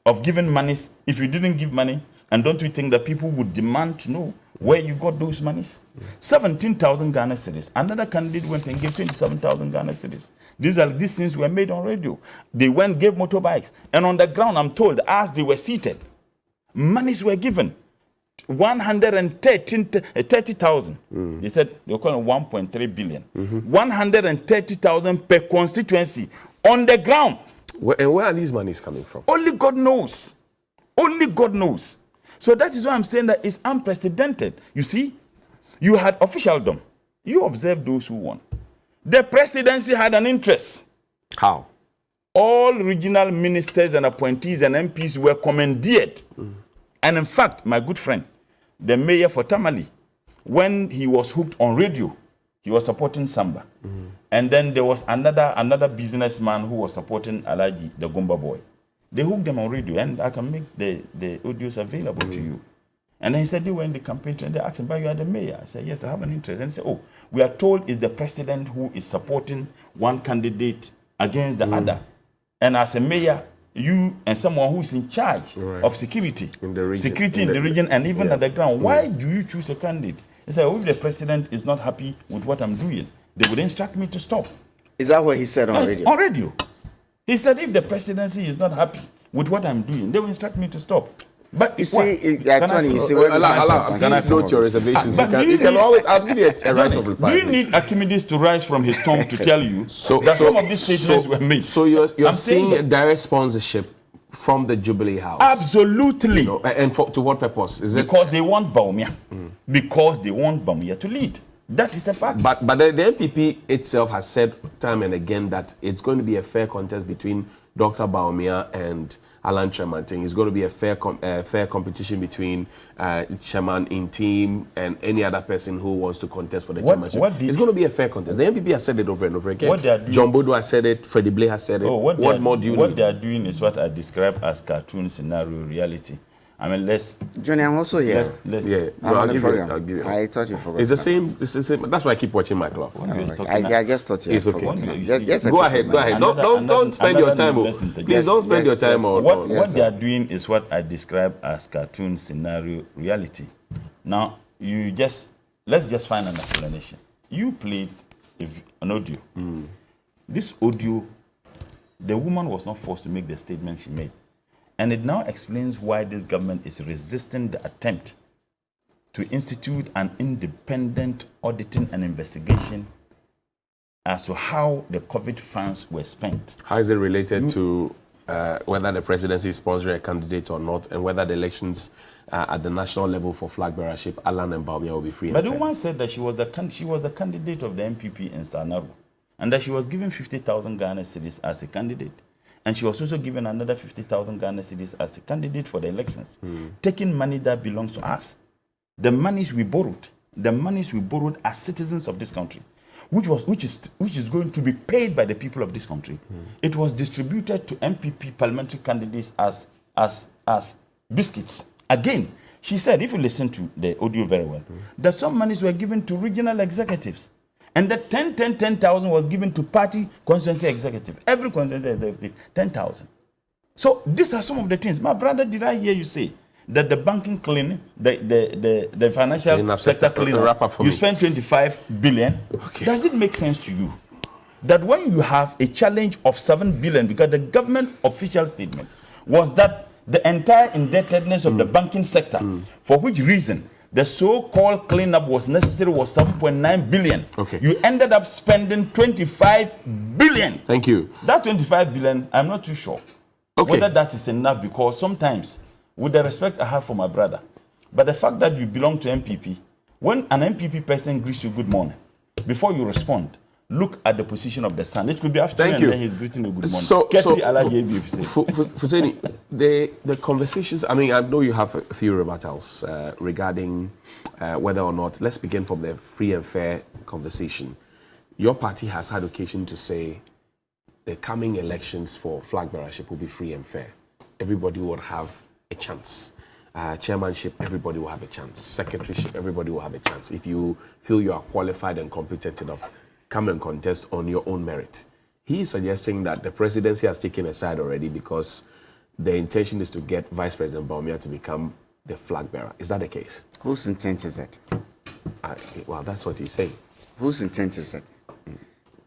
of giving monies. If you didn't give money, and don't you think that people would demand to know where you got those monies? 17,000 Ghana cedis. Another candidate went and gave 27,000 Ghana cedis. These things were made on radio. They went, gave motorbikes. And on the ground, I'm told, as they were seated, monies were given. 130,000. They said they were calling 1.3 billion. 130,000 per constituency on the ground. And where are these monies coming from? Only God knows. Only God knows. So that is why I'm saying that it's unprecedented. You see, you had officialdom. You observe those who won. The presidency had an interest. How? All regional ministers and appointees and MPs were commandeered. And in fact, my good friend, the mayor for Tamale, when he was hooked on radio, he was supporting Samba. And then there was another businessman who was supporting Alaji, the Gumba boy. They hooked them on radio, and I can make the audios available to you. And then he said they were in the campaign, and they asked him, but you are the mayor. I said, yes, I have an interest. And he said, oh, we are told it's the president who is supporting one candidate against the other. And as a mayor, you and someone who is in charge of security in the region, and even at the ground, why do you choose a candidate? He said, oh, if the president is not happy with what I'm doing, they would instruct me to stop. Is that what he said on radio? On radio. He said, if the presidency is not happy with what I'm doing, they will instruct me to stop. But you see, please note your reservations. You can always, I'll give you a right of reply. Do you need Archimedes to rise from his tomb to tell you that some of these statements were made? So you're seeing a direct sponsorship from the Jubilee House? Absolutely. You know, and to what purpose? Is it because they want Baumia? Because they want Baumia to lead. That is a fact. But the NPP itself has said time and again that it's going to be a fair contest between Dr. Baumia and Alan Tremanting. It's going to be a fair competition between Chairman in team and any other person who wants to contest for the chairmanship. It's going to be a fair contest. The NPP has said it over and over again. John Bodo has said it. Freddie Blay has said it. What more do you need? What they are doing is what I describe as cartoon scenario reality. I mean, Johnny, I'm also here. I'll give you. I thought you forgot. It's the same. That's why I keep watching my clock. I just thought you forgot. Okay. Go ahead. Don't spend your time. Please don't spend your time on. What they are doing is what I describe as cartoon scenario reality. Now, let's just find an explanation. you played an audio. This audio, the woman was not forced to make the statement she made. And it now explains why this government is resisting the attempt to institute an independent auditing and investigation as to how the COVID funds were spent. How is it related to whether the presidency is sponsoring a candidate or not, and whether the elections at the national level for flag bearership, Alan and Baumia, will be free and But fair? the woman said that she was the candidate of the NPP in Sanaru, and that she was given 50,000 Ghana cedis as a candidate. And she was also given another 50,000 Ghana cedis as a candidate for the elections, taking money that belongs to us. The monies we borrowed as citizens of this country, which is going to be paid by the people of this country. It was distributed to NPP parliamentary candidates as biscuits. Again, she said, if you listen to the audio very well, that some monies were given to regional executives. And that 10,000 was given to party constituency executive. Every constituency executive, 10,000. So these are some of the things. My brother, did I hear you say that the banking cleaning, the financial sector cleaning, you spend 25 billion? Okay. Does it make sense to you that when you have a challenge of 7 billion, because the government official statement was that the entire indebtedness of the banking sector, for which reason the so-called cleanup was necessary, was 7.9 billion. Okay. You ended up spending 25 billion. Thank you. That 25 billion, I'm not too sure whether that is enough, because sometimes, with the respect I have for my brother, but the fact that you belong to NPP, when an NPP person greets you good morning, before you respond, look at the position of the sun. It could be afternoon and then he's greeting you good morning. Fuseni, the conversations, I mean, I know you have a few rebuttals regarding whether or not, let's begin from the free and fair conversation. Your party has had occasion to say the coming elections for flag bearership will be free and fair. Everybody will have a chance. Chairmanship, everybody will have a chance. Secretaryship, everybody will have a chance. If you feel you are qualified and competent enough, come and contest on your own merit. He is suggesting that the presidency has taken a side already because the intention is to get Vice President Baumia to become the flag bearer. Is that the case? Whose intent is that? Well, that's what he's saying. Whose intent is that?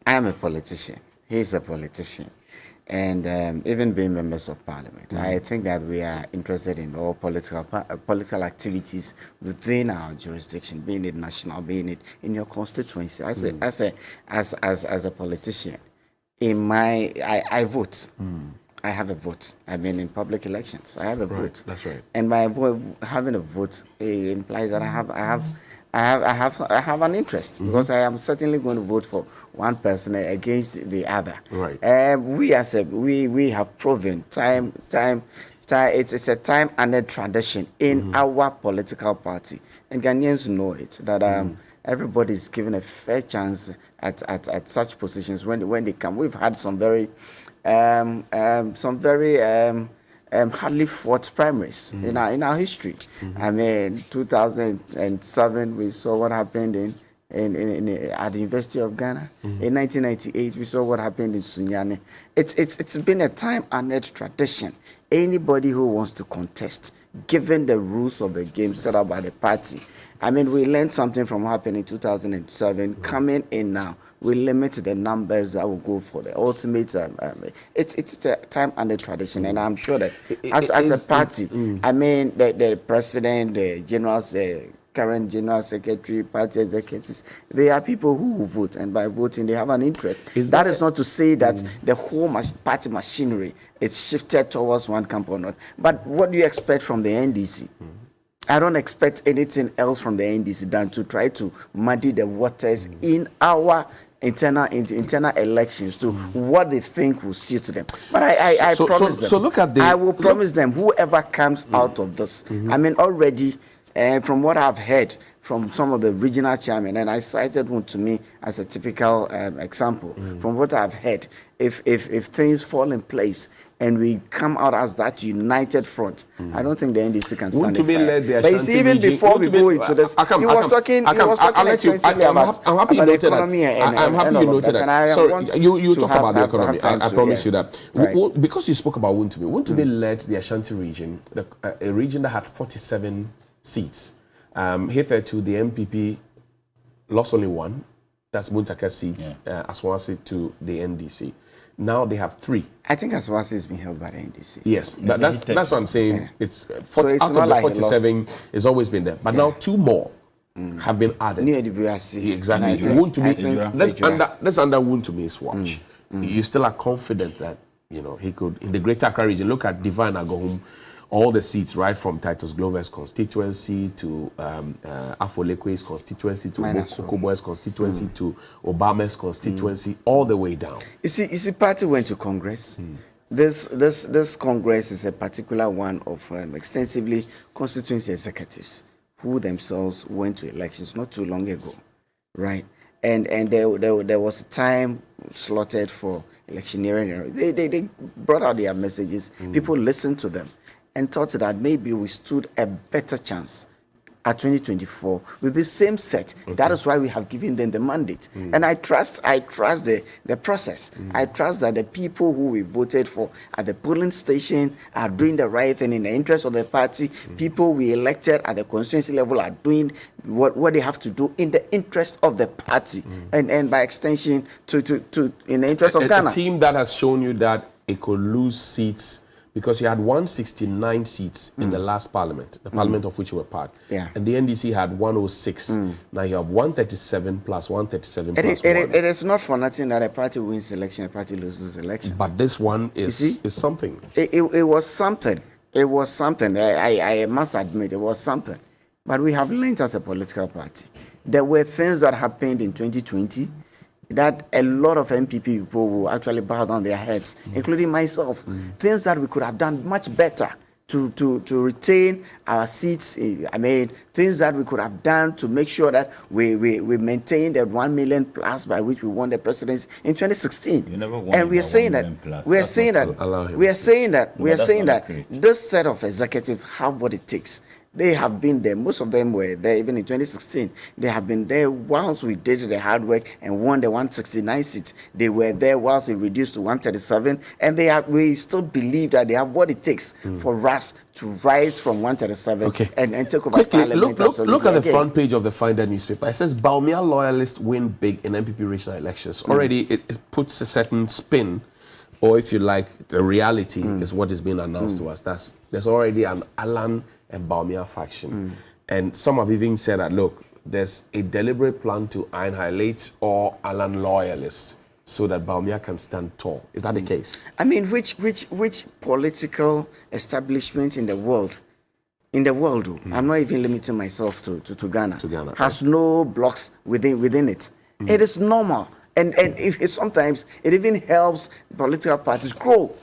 I am a politician. He's a politician. And even being members of parliament, I think that we are interested in all political activities within our jurisdiction, being it national, being it in your constituency. As a politician, I vote. I have a vote. I mean, in public elections, I have a vote. That's right. And by having a vote, it implies that I have an interest, because I am certainly going to vote for one person against the other. Right. We have proven time. It's a time-honored tradition in our political party, and Ghanaians know it, that everybody is given a fair chance at such positions when they come. We've had some very hardly fought primaries in our history. I mean, 2007 we saw what happened at the University of Ghana. In 1998 we saw what happened in Sunyani. It's been a time-honored tradition. Anybody who wants to contest, given the rules of the game set up by the party. I mean, we learned something from what happened in 2007. Coming in now, we limit the numbers that will go for the ultimate. It's a time-honored tradition, and I'm sure that as a party, I mean, the president, the generals, the current general secretary, party executives, they are people who will vote, and by voting, they have an interest. That is not to say that the whole party machinery is shifted towards one camp or not. But what do you expect from the NDC? I don't expect anything else from the NDC than to try to muddy the waters in our internal elections to what they think will suit them. But I promise them. So look at I will promise them whoever comes out of this. I mean, already from what I've heard from some of the regional chairmen, and I cited one to me as a typical example. From what I've heard, if things fall in place and we come out as that united front, I don't think the NDC can stand it. But you see, even before we go into this, he was talking extensively about the economy. I'm happy you noted that. Sorry, you talk about the economy. I promise you that. Right. Because you spoke about Wontumi led the Ashanti region, a region that had 47 seats. Hitherto, the NPP lost only one, that's Muntaka seats, Aswasi to the NDC. Now they have 3. I think Aswasi has been held by the NDC. Yes, that's what I'm saying. Yeah. It's, so it's out not of the like 47, it's always been there. But now 2 more have been added. Near the BRC. Exactly. That's under Wuntumi's watch. You still are confident that, you know, he could, in the Greater Accra region, look at Divine Agohum, all the seats, right from Titus Glover's constituency to Afolekwe's constituency to Kokoboy's constituency to Obama's constituency, all the way down. You see, party went to Congress. This Congress is a particular one of extensively constituency executives who themselves went to elections not too long ago, right? And there was a time slotted for electioneering. They brought out their messages. People listened to them and thought that maybe we stood a better chance at 2024 with the same set. That is why we have given them the mandate. And I trust the process. I trust that the people who we voted for at the polling station are doing the right thing in the interest of the party. People we elected at the constituency level are doing what they have to do in the interest of the party and by extension to in the interest of Ghana. A team that has shown you that it could lose seats because you had 169 seats in the last parliament, the parliament of which you were part. Yeah. And the NDC had 106. Now you have 137 plus 137 plus 1. It is not for nothing that a party wins election, a party loses elections. But this one is something. It was something. It was something. I must admit, it was something. But we have learned as a political party. There were things that happened in 2020 that a lot of NPP people will actually bow down their heads, including myself. Things that we could have done much better to retain our seats. I mean, things that we could have done to make sure that we maintain the 1 million plus by which we won the presidency in 2016. You never won, and we are saying that we are saying that this set of executives have what it takes. They have been there. Most of them were there even in 2016. They have been there whilst we did the hard work and won the 169 seats. They were there whilst it reduced to 137. And we still believe that they have what it takes for us to rise from 137 and take over parliament. Look at the front page of the Finder newspaper. It says Baumia loyalists win big in NPP regional elections. Already it puts a certain spin, or if you like, the reality is what is being announced to us. There's already an Alan and Baumia faction. And some have even said that, look, there's a deliberate plan to annihilate all Alan loyalists so that Baumia can stand tall. Is that the case? I mean, which political establishment in the world, I'm not even limiting myself to Ghana, has no blocks within it. It is normal. And sometimes it even helps political parties grow.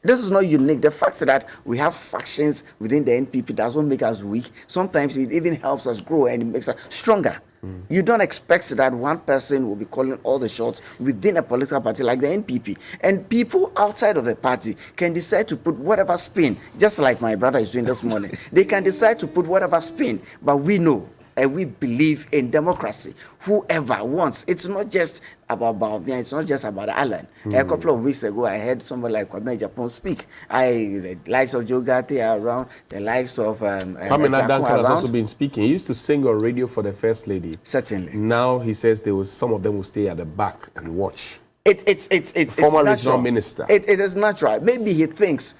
This is not unique. The fact that we have factions within the NPP doesn't make us weak. Sometimes it even helps us grow and it makes us stronger. You don't expect that one person will be calling all the shots within a political party like the NPP. And people outside of the party can decide to put whatever spin, just like my brother is doing this morning. They can decide to put whatever spin, but we know and we believe in democracy. Whoever wants, it's not just about Baumia, it's not just about Alan. A couple of weeks ago, I heard somebody like Kwabena Japan speak. The likes of Joe Gatti are around, the likes of Kwame Duncan has also been speaking. He used to sing on radio for the First Lady. Certainly. Now he says some of them will stay at the back and watch. It's former regional minister. It is natural. Maybe he thinks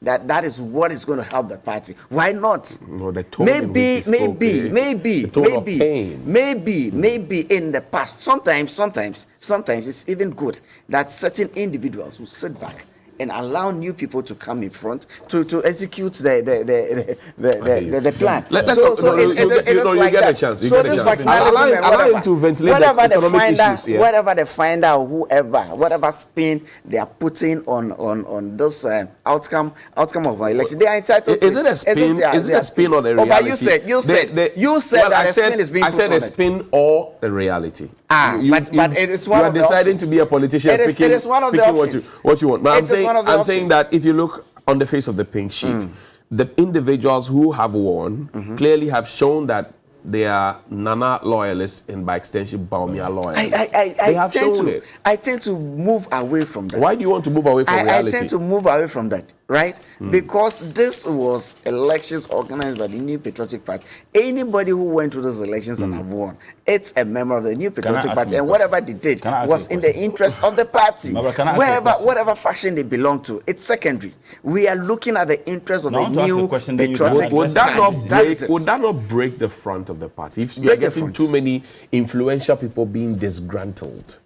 that is what is going to help the party. Why not? No, they told maybe in the past. Sometimes it's even good that certain individuals will sit back and allow new people to come in front to execute the plan. You get a chance. So this factionalism, whatever they find out, whatever spin they are putting on this outcome of an election, they are entitled. Is it a spin? Is it a spin or the reality? But you said that a spin is being put on it. I said a spin or the reality. But it is one of the options. You are deciding to be a politician, picking what you want. But I'm saying that if you look on the face of the pink sheet, the individuals who have won clearly have shown that they are Nana loyalists and by extension Baumia loyalists. They have shown it. I tend to move away from that. Why do you want to move away from reality? I tend to move away from that. right? Because this was elections organized by the New Patriotic Party. Anybody who went through those elections and have won, it's a member of the New Patriotic Party, and whatever they did was in the interest of the party. Whatever faction they belong to, it's secondary. We are looking at the interest of the New Patriotic Party. Would that not break the front of the party? If you are getting too many influential people being disgruntled,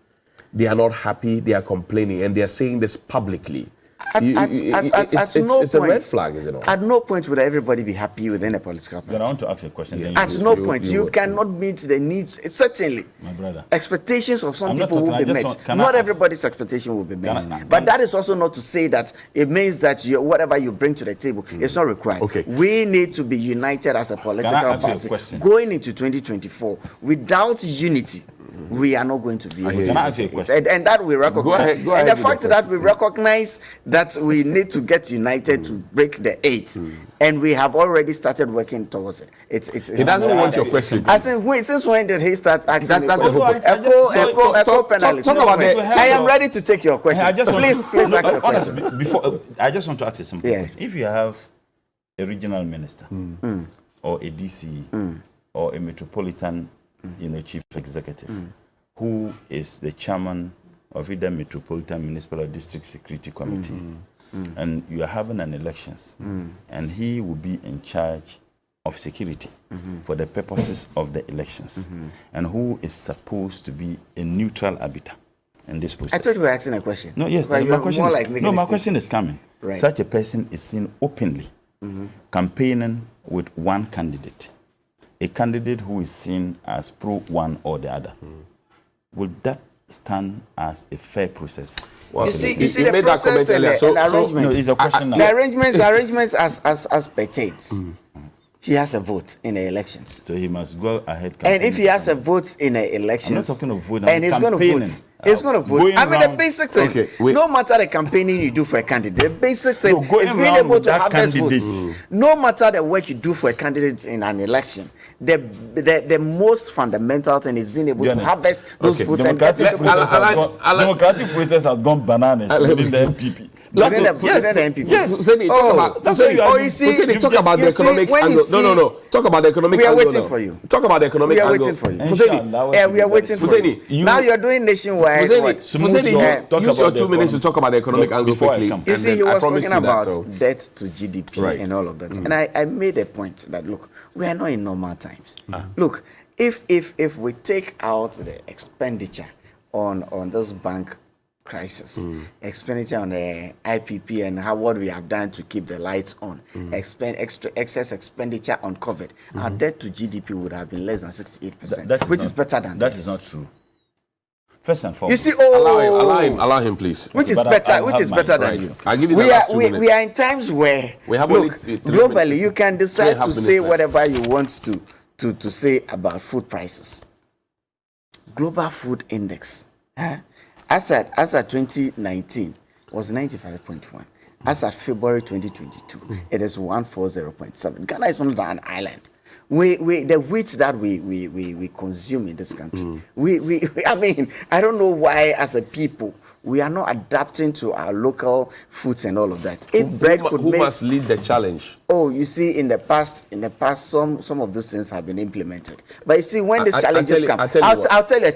they are not happy, they are complaining, and they are saying this publicly. It's a red flag, is it not? At no point would everybody be happy within a political party. Then I want to ask a question. Yeah. At no point. You cannot meet the needs. Certainly, my brother. Expectations of some people will be met. Not everybody's expectation will be met. But that is also not to say that it means that whatever you bring to the table is not required. Okay. We need to be united as a political party. Going into 2024, without unity, we are not going to be able to. Can I ask you a question? And that we recognize. Go ahead and the fact that we recognize that we need to get united to break the 8, and we have already started working towards it. He doesn't want your question. I think since when did he start asking? That's Echo panelist. I am ready to take your question. Please ask your question. Before I just want to ask a simple question. If you have a regional minister or a DC or a metropolitan chief executive, who is the chairman of either Metropolitan Municipal or District Security Committee, and you are having an elections, and he will be in charge of security for the purposes of the elections, and who is supposed to be a neutral arbiter in this process. I thought you were asking a question. No, yes, my question is coming. Right. Such a person is seen openly campaigning with one candidate. A candidate who is seen as pro one or the other. Would that stand as a fair process? Well, you see the process and the arrangements. No, it's a question now. The arrangements as pertains. He has a vote in the elections. So he must go ahead. And if he has a vote in the elections, I'm not talking of vote, and he's going to vote. He's going to vote. I mean, the basic thing. Okay, no matter the campaigning you do for a candidate, the basic thing is being able to harvest votes. No matter the work you do for a candidate in an election, the most fundamental thing is being able to harvest those votes. Democratic process has gone bananas within the NPP. Within the NPP. Yes. Talk about the economic angle. No. Talk about the economic angle. We are waiting for you. Talk about the economic angle. We are waiting for you. We are waiting for you. Now you're doing nationwide. Fuseni, use your 2 minutes to talk about the economic angle quickly. You see, he was talking about debt to GDP and all of that. And I made a point that, look, we are not in normal times. Look, if we take out the expenditure on this bank crisis, expenditure on the IPP and what we have done to keep the lights on, excess expenditure on COVID, our debt to GDP would have been less than 68%, which is better than that. That is not true. First and You foremost, see, allow him, please. Which is better than you. I'll give you we are in times where globally you can decide to say whatever you want to say about food prices. Global food index, as at 2019 was 95.1. As at February 2022, it is 140.7. Ghana is not an island. The wheat that we consume in this country, I mean, I don't know why as a people we are not adapting to our local foods and all of that. If bread could who must lead the challenge? Oh, you see, in the past, some of those things have been implemented. But you see, when these challenges come, I'll tell you a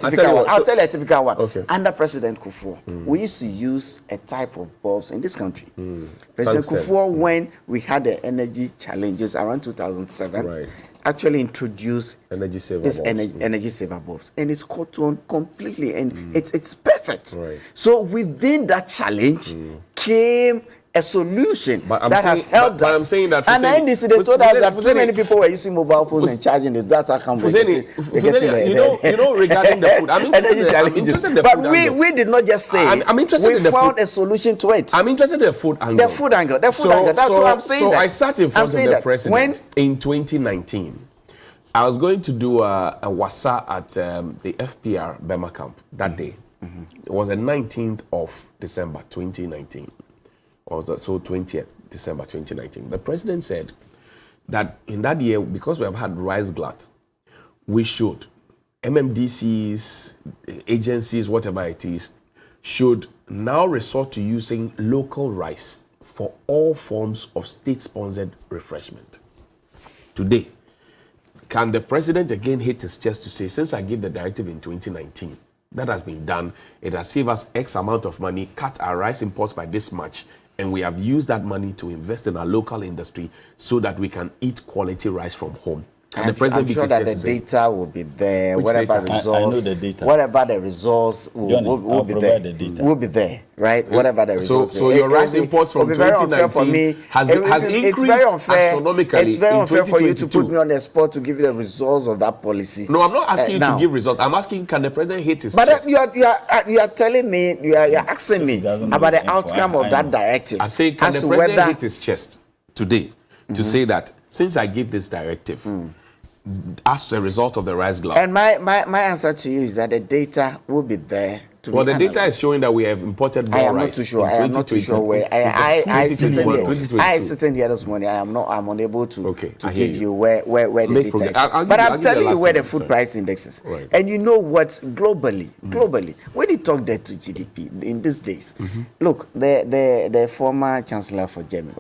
typical one. Okay. Under President Kufuor, we used to use a type of bulbs in this country. President Kufuor, when we had the energy challenges around 2007, actually introduced energy saver bulbs, and it's caught on completely, and it's perfect. So within that challenge came a solution that has helped us. But I'm saying that, and the NDC, they told us that too many people were using mobile phones and charging the data account. You know, regarding the food, I'm interested in the but we did not just say I'm interested in the food. We found a solution to it. I'm interested in the food angle. The food angle. That's what I'm saying. So I sat in front of the president in 2019. I was going to do a wasa at the FPR Bema camp that day. It was the 19th of December 2019. Or so 20th December 2019. The president said that in that year, because we have had rice glut, we should, MMDCs, agencies, whatever it is, should now resort to using local rice for all forms of state-sponsored refreshment. Today, can the president again hit his chest to say, since I gave the directive in 2019, that has been done, it has saved us X amount of money, cut our rice imports by this much, and we have used that money to invest in our local industry so that we can eat quality rice from home. I'm sure that the data will be there. Whatever results, I know the data. Whatever the results will be there. Will be there, right? Whatever the results. So your rice imports from 2019 has increased astronomically. It's very unfair for you to put me on the spot to give you the results of that policy. No, I'm not asking you to give results. I'm asking, can the president hit his chest? But you are telling me, you are asking me about the outcome of that directive. I'm saying, can the president hit his chest today to say that since I give this directive, as a result of the rice glove? And my answer to you is that the data will be there. Well, the data is showing that we have imported more rice. I am not too sure. I am not too sure where I sit in here this morning. I'm unable to give you where the data is. But I'm telling you where the food price index is. Right. And you know what? Globally, when you talk debt to GDP in these days, look, the former chancellor for Germany,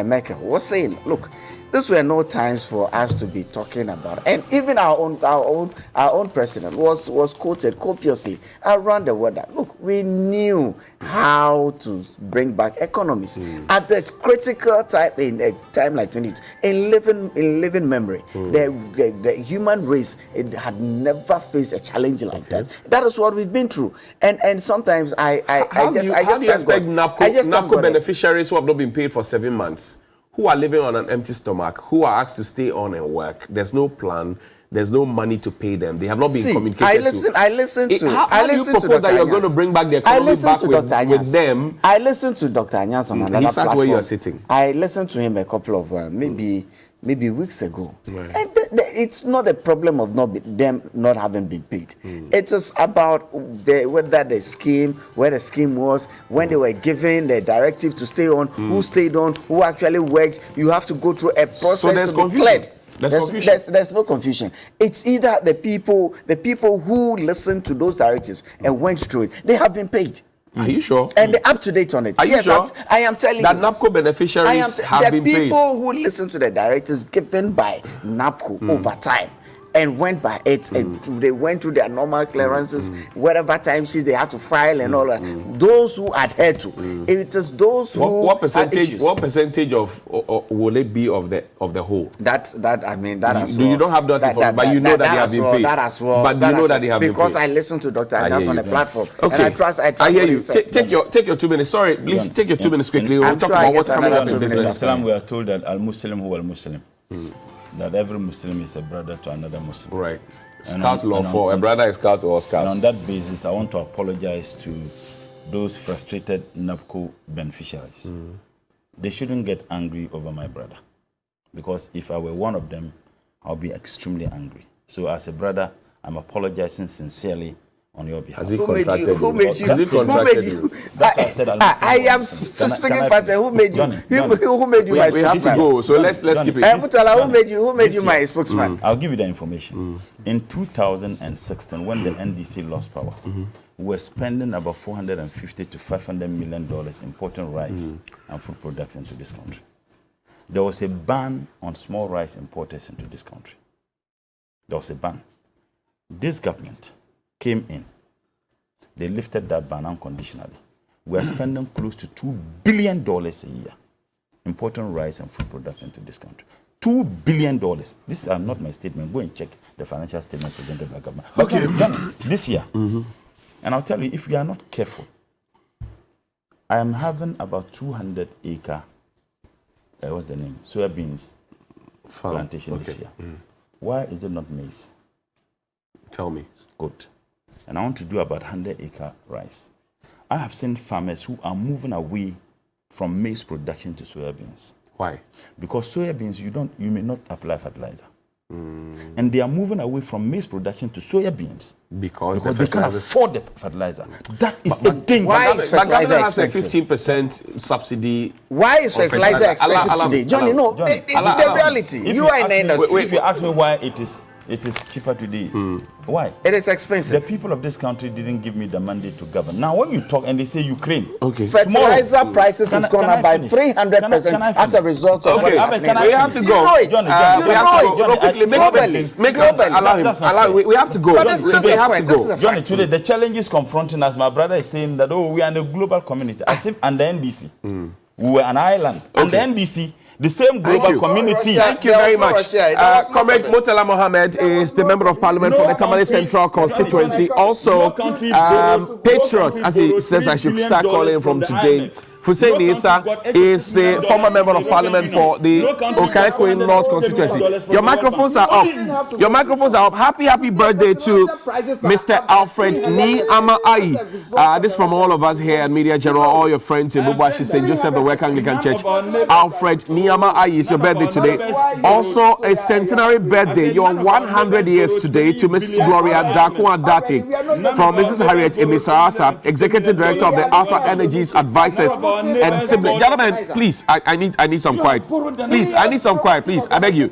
Merkel, was saying, look, these were no times for us to be talking about, and even our own president was quoted copiously around the world. Look, we knew how to bring back economies at the critical time in a time like 22. In living memory, the human race had never faced a challenge like that. That is what we've been through, and sometimes I just expect NABCO beneficiaries who have not been paid for 7 months, who are living on an empty stomach, who are asked to stay on and work. There's no plan. There's no money to pay them. They have not been communicated I listen to how do you propose that you're going to bring back the economy back with them? I listened to Dr. Anyas on another platform. Where you're sitting. I listened to him a couple of maybe weeks ago. Right. And it's not a problem of them not having been paid. It is about where the scheme was, when they were given the directive to stay on, who stayed on, who actually worked. You have to go through a process to be cleared. There's no confusion. It's either the people who listened to those directives and went through it, they have been paid. Are you sure? And they're up to date on it. Are you sure? I am telling that you. That NABCO beneficiaries have been paid. The people who listen to the directives given by NABCO over time and went by it, and they went through their normal clearances, whatever time sheets they had to file and all that. Those who adhere to it is those who what percentage of will it be of the whole? That as well. You don't have that information, but you know that they have been paid. That as well. But you know that they have been paid. Because I listen to Dr. Anyas on the platform. Okay. And I trust I hear you. Take your 2 minutes. Sorry, please take your 2 minutes quickly. We'll talk about what's coming up in business. In Islam, we are told that al-Muslim huwa al-Muslim. That every Muslim is a brother to another Muslim. Right. Scout law for a brother is scout to all scouts. And on that basis, I want to apologize to those frustrated NABCO beneficiaries. They shouldn't get angry over my brother, because if I were one of them, I'll be extremely angry. So as a brother, I'm apologizing sincerely on your behalf. Has he contracted you? Who made you? That's why I said I am speaking for who made you? Who made you my spokesman? We have to go, so let's keep it. Mutala, who made you my spokesman? I'll give you the information. In 2016, when the NDC lost power, we were spending about $450 to $500 million importing rice and food products into this country. There was a ban on small rice importers into this country. There was a ban. This government came in. They lifted that ban unconditionally. We are spending close to $2 billion a year importing rice and food products into this country. $2 billion. These are not my statement. Go and check the financial statement presented by government. But we've done it this year. And I'll tell you, if we are not careful, I am having about 200 acre, what's the name? Soybeans plantation this year. Why is it not maize? Tell me. Good. And I want to do about 100 acre rice. I have seen farmers who are moving away from maize production to soybeans. Why? Because soybeans, you may not apply fertilizer. And they are moving away from maize production to soybeans because they can afford the fertilizer. That is a danger. Why is fertilizer expensive? A 15% subsidy. Why is fertilizer expensive today? Johnny, no, the reality. If you ask me why it is it is cheaper today. Why? It is expensive. The people of this country didn't give me the mandate to govern. Now, when you talk and they say Ukraine, fertilizer prices has gone up by 300% as a result of we have to go. We have to go. We have to go. Johnny, today the challenges confronting us, my brother is saying that, we are in a global community. As if under NDC, we were an island. Under NDC, the same global community. Thank you very much. Comrade Murtala Mohammed is the Member of Parliament for the Tamale Central Constituency. Also, Patriot, as he says I should start calling from today. Hussein Issa is the former Member of Parliament for the Okaikwe North Constituency. Your microphones are off. Your microphones are up. Happy birthday to Mr. Alfred Ni Ama Ayi. This from all of us here at Media General, all your friends in Bubwashi, St. Joseph, the Work Anglican Church. Alfred Ni Ama Ayi is your birthday today. Also, a centenary birthday, your 100 years today, to Mrs. Gloria Daku-Adati from Mrs. Harriet Emisa Arthur, Executive Director of the Arthur Energies Advisors and siblings. Gentlemen, please, I need some quiet. Please, I need some quiet. Please, I beg you.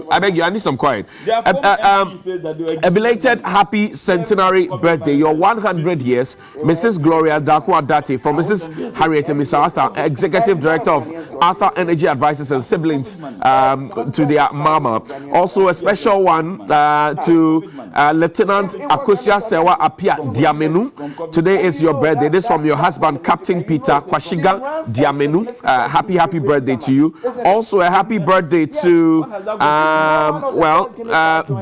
I need some quiet. A belated happy centenary birthday, your 100 years, Mrs. Gloria Daku-Adati from Mrs. Harriet Emisa Arthur, Executive Director of Arthur Energy Advisors and siblings to their mama. Also a special one to Lieutenant Akosia Sewa Apia Diamenu. Today is your birthday. This from your husband, Captain Peter Kwashiga Diamenu. Happy birthday to you. Also a happy birthday to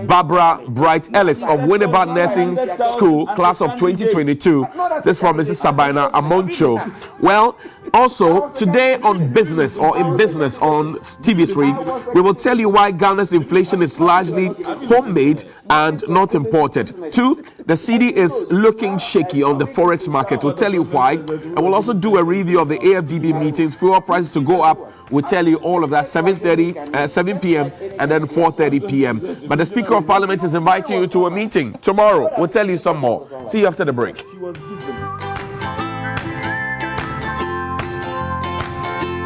Barbara Bright Ellis of Winneba Nursing School, class of 2022. This from Mrs. Sabina Amoncho. Well, also today on business or in business on TV3, we will tell you why Ghana's inflation is largely homemade and not imported. 2, the cedi is looking shaky on the forex market. We'll tell you why, and we'll also do a review of the AFDB meetings. Fuel prices to go up. We'll tell you all of that 7 p.m. and then 4:30 p.m. But the Speaker of Parliament is inviting you to a meeting tomorrow. We'll tell you some more. See you after the break.